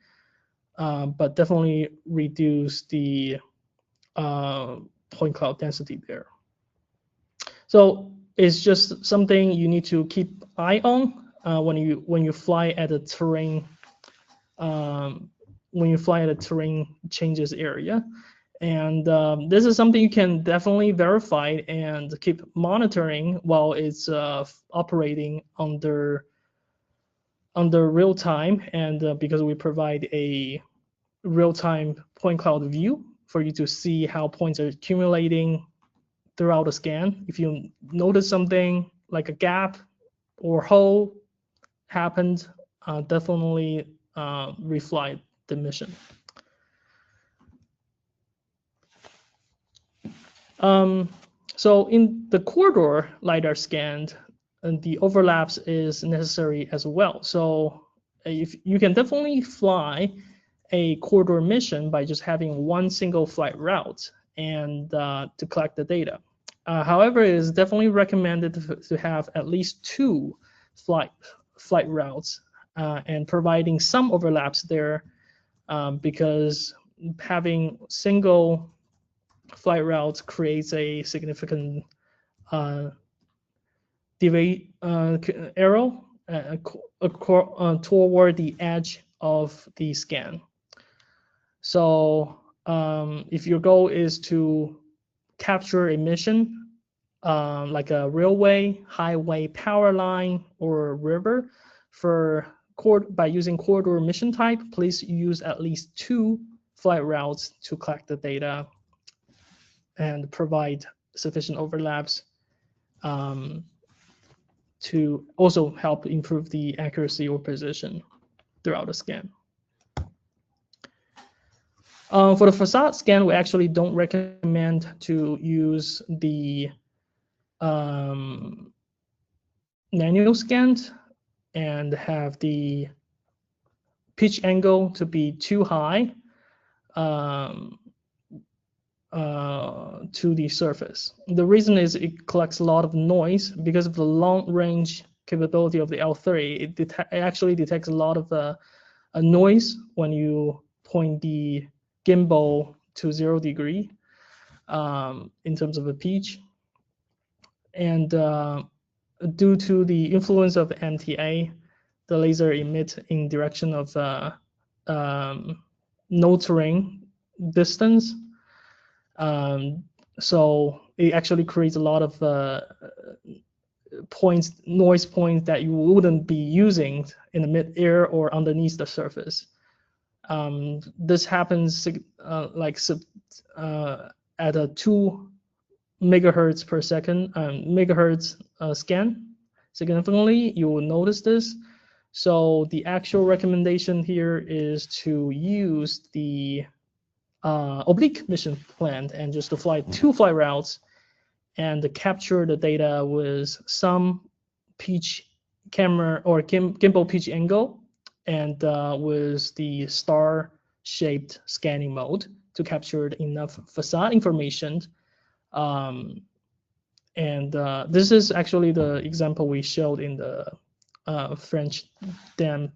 but definitely reduce the point cloud density there. So it's just something you need to keep eye on when you fly at a terrain changes area. And this is something you can definitely verify and keep monitoring while it's operating under real time. And because we provide a real-time point cloud view for you to see how points are accumulating throughout the scan. If you notice something like a gap or hole happened, definitely refly the mission. So in the corridor LiDAR scan, the overlaps is necessary as well. So if you can definitely fly a corridor mission by just having one single flight route and to collect the data. However, it is definitely recommended to have at least two flight routes and providing some overlaps there because having single flight routes creates a significant arrow toward the edge of the scan. So if your goal is to capture a mission like a railway, highway, power line, or river by using corridor mission type, please use at least two flight routes to collect the data and provide sufficient overlaps to also help improve the accuracy or precision throughout the scan. For the facade scan, we actually don't recommend to use the nano scan and have the pitch angle to be too high to the surface. The reason is it collects a lot of noise because of the long range capability of the L3. It actually detects a lot of noise when you point the gimbal to 0 degree in terms of a pitch. And due to the influence of MTA, the laser emits in direction of no terrain distance. So it actually creates a lot of noise points that you wouldn't be using in the mid-air or underneath the surface. This happens at a 2 megahertz per second scan. Significantly, you will notice this. So the actual recommendation here is to use the oblique mission plan and just to fly 2 flight routes and to capture the data with some pitch camera or gimbal pitch angle and with the star-shaped scanning mode to capture enough facade information. This is actually the example we showed in the French dam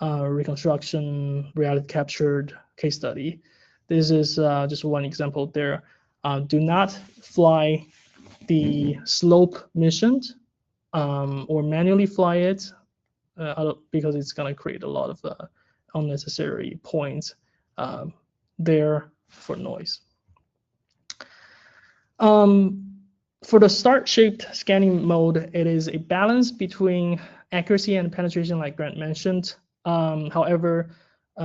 reconstruction reality captured case study. This is just one example there. Do not fly the slope mission or manually fly it because it's going to create a lot of unnecessary points there for noise. For the star-shaped scanning mode, it is a balance between accuracy and penetration, like Grant mentioned. However,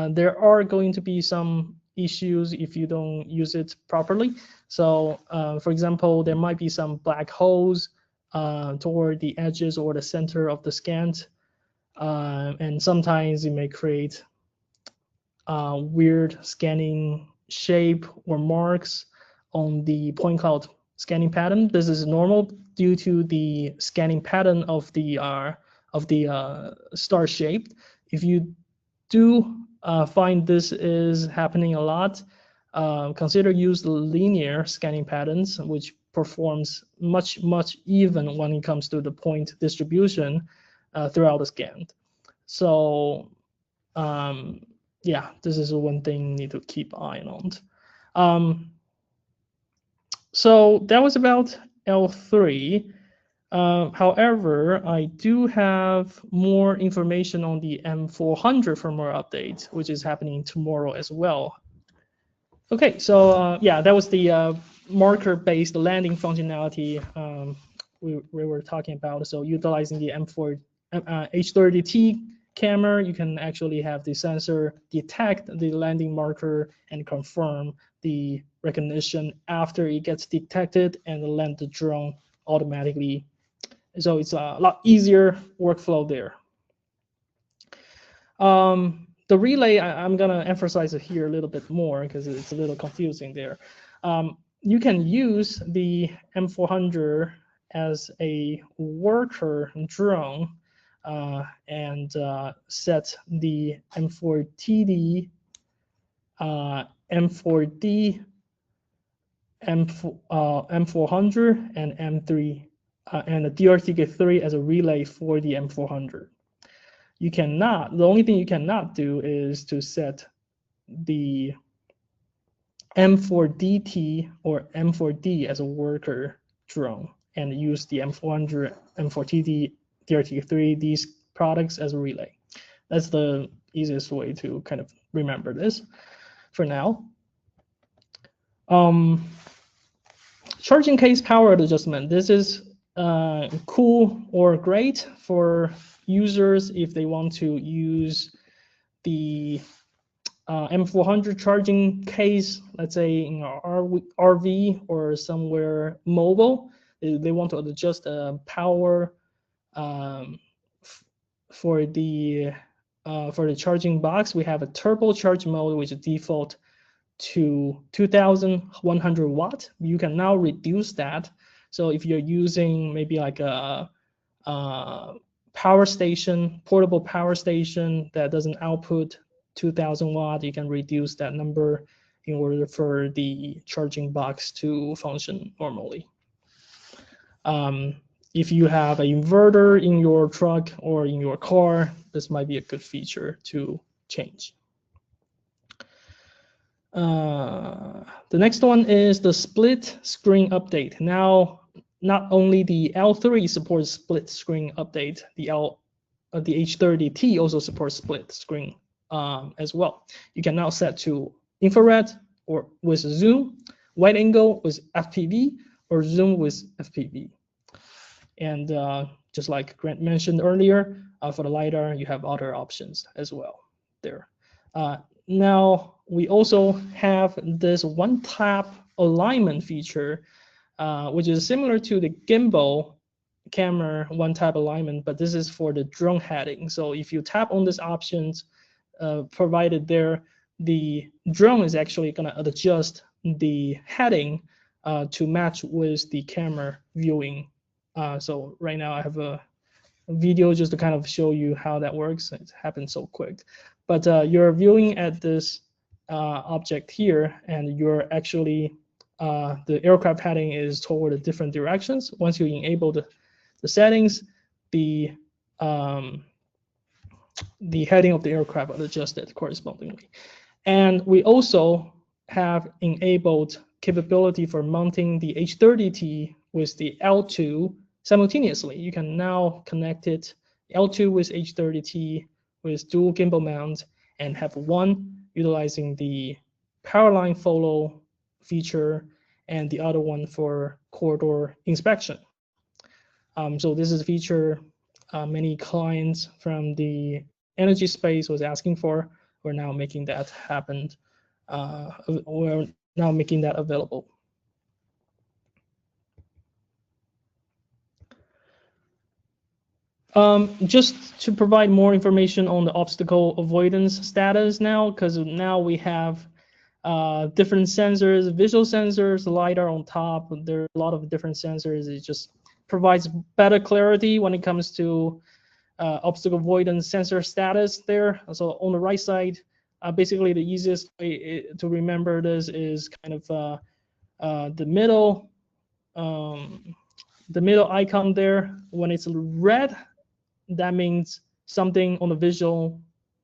there are going to be some issues if you don't use it properly. So, for example, there might be some black holes toward the edges or the center of the scan, and sometimes it may create weird scanning shape or marks on the point cloud scanning pattern. This is normal due to the scanning pattern of the star shaped. If you do find this is happening a lot, consider use linear scanning patterns, which performs much even when it comes to the point distribution throughout the scan. So yeah, this is one thing you need to keep eye on. So that was about L3. However, I do have more information on the M400 firmware update, which is happening tomorrow as well. Okay, so yeah, that was the marker-based landing functionality we were talking about. So utilizing the M4 H30T camera, you can actually have the sensor detect the landing marker and confirm the recognition after it gets detected and land the drone automatically. So it's a lot easier workflow there. The relay, I'm gonna emphasize it here a little bit more because it's a little confusing there. You can use the M400 as a worker drone and set the M4TD, M4D, M400, and M3, and the DRTK3 as a relay for the M400. You cannot, the only thing you cannot do is to set the M4DT or M4D as a worker drone and use the M400, M4TD, DRTK3, these products as a relay. That's the easiest way to kind of remember this for now. Charging case power adjustment. This is cool or great for users if they want to use the M400 charging case, let's say in an RV or somewhere mobile. They want to adjust the power for the charging box. We have a turbocharge mode, which is default to 2,100 watt. You can now reduce that. So if you're using maybe like a power station, portable power station that doesn't output 2,000 watt, you can reduce that number in order for the charging box to function normally. If you have an inverter in your truck or in your car, this might be a good feature to change. The next one is the split screen update. Now, not only the L3 supports split screen update, the H30T also supports split screen as well. You can now set to infrared or with zoom, wide angle with FPV, or zoom with FPV. And just like Grant mentioned earlier, for the LiDAR, you have other options as well there. Now, we also have this one-tap alignment feature, which is similar to the gimbal camera one-tap alignment, but this is for the drone heading. So if you tap on these options provided there, the drone is actually going to adjust the heading to match with the camera viewing. So right now I have a video just to kind of show you how that works. It happens so quick. But you're viewing at this object here, and you're actually, the aircraft heading is toward the different directions. Once you enable the settings, the heading of the aircraft is adjusted correspondingly. And we also have enabled capability for mounting the H30T with the L2 simultaneously. You can now connect it L2 with H30T with dual gimbal mount and have one utilizing the power line follow feature and the other one for corridor inspection. So this is a feature many clients from the energy space was asking for. We're now making that happen. We're now making that available. Just to provide more information on the obstacle avoidance status now, because now we have different sensors, visual sensors, LiDAR on top. There are a lot of different sensors. It just provides better clarity when it comes to obstacle avoidance sensor status there. So on the right side, basically the easiest way to remember this is kind of the middle icon there. When it's red, that means something on the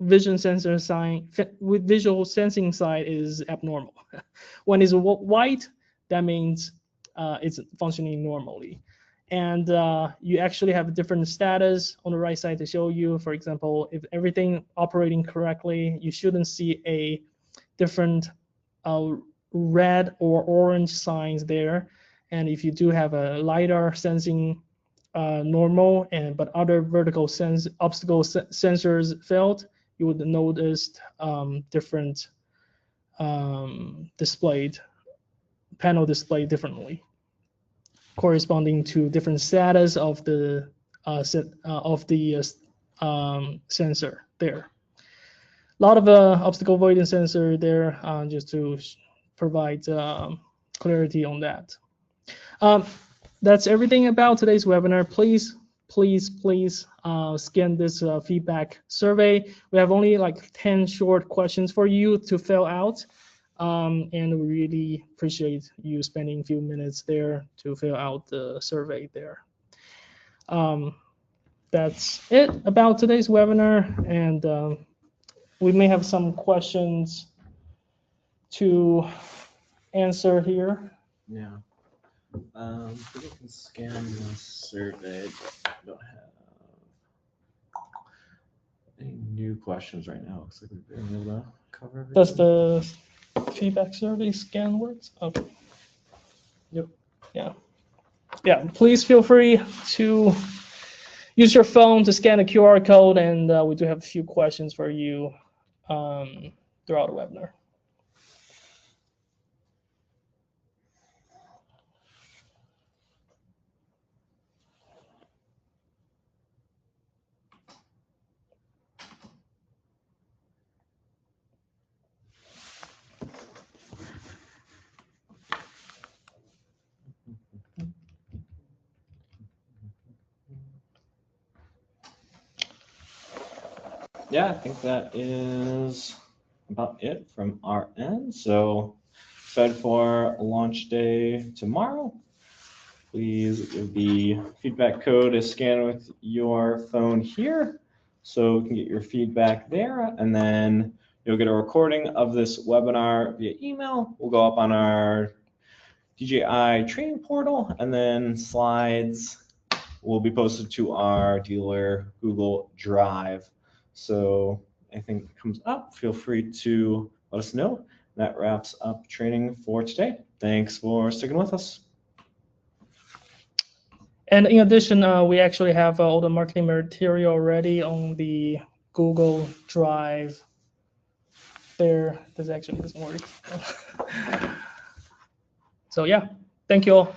vision sensor side with visual sensing side is abnormal. When it's white, that means it's functioning normally. And you actually have a different status on the right side to show you, for example, if everything operating correctly, you shouldn't see a different red or orange signs there. And if you do have a LiDAR sensing normal but other vertical obstacle sensors failed, you would notice different panel display differently, corresponding to different status of the sensor there. A lot of obstacle avoidance sensor there, just to provide clarity on that. That's everything about today's webinar. Please scan this feedback survey. We have only like 10 short questions for you to fill out. And we really appreciate you spending a few minutes there to fill out the survey there. That's it about today's webinar, and we may have some questions to answer here. Yeah. We can scan the survey. I don't have any new questions right now. Looks like we've been able to cover everything. Does the feedback survey scan works? Okay. Yep. Yeah. Please feel free to use your phone to scan the QR code, and we do have a few questions for you throughout the webinar. Yeah, I think that is about it from our end. So excited for launch day tomorrow. Please, the feedback code is scanned with your phone here, so you can get your feedback there, and then you'll get a recording of this webinar via email. We'll go up on our DJI training portal, and then slides will be posted to our dealer Google Drive. So anything that comes up, feel free to let us know. That wraps up training for today. Thanks for sticking with us. And in addition, we actually have all the marketing material already on the Google Drive there. This actually doesn't work. So yeah, thank you all.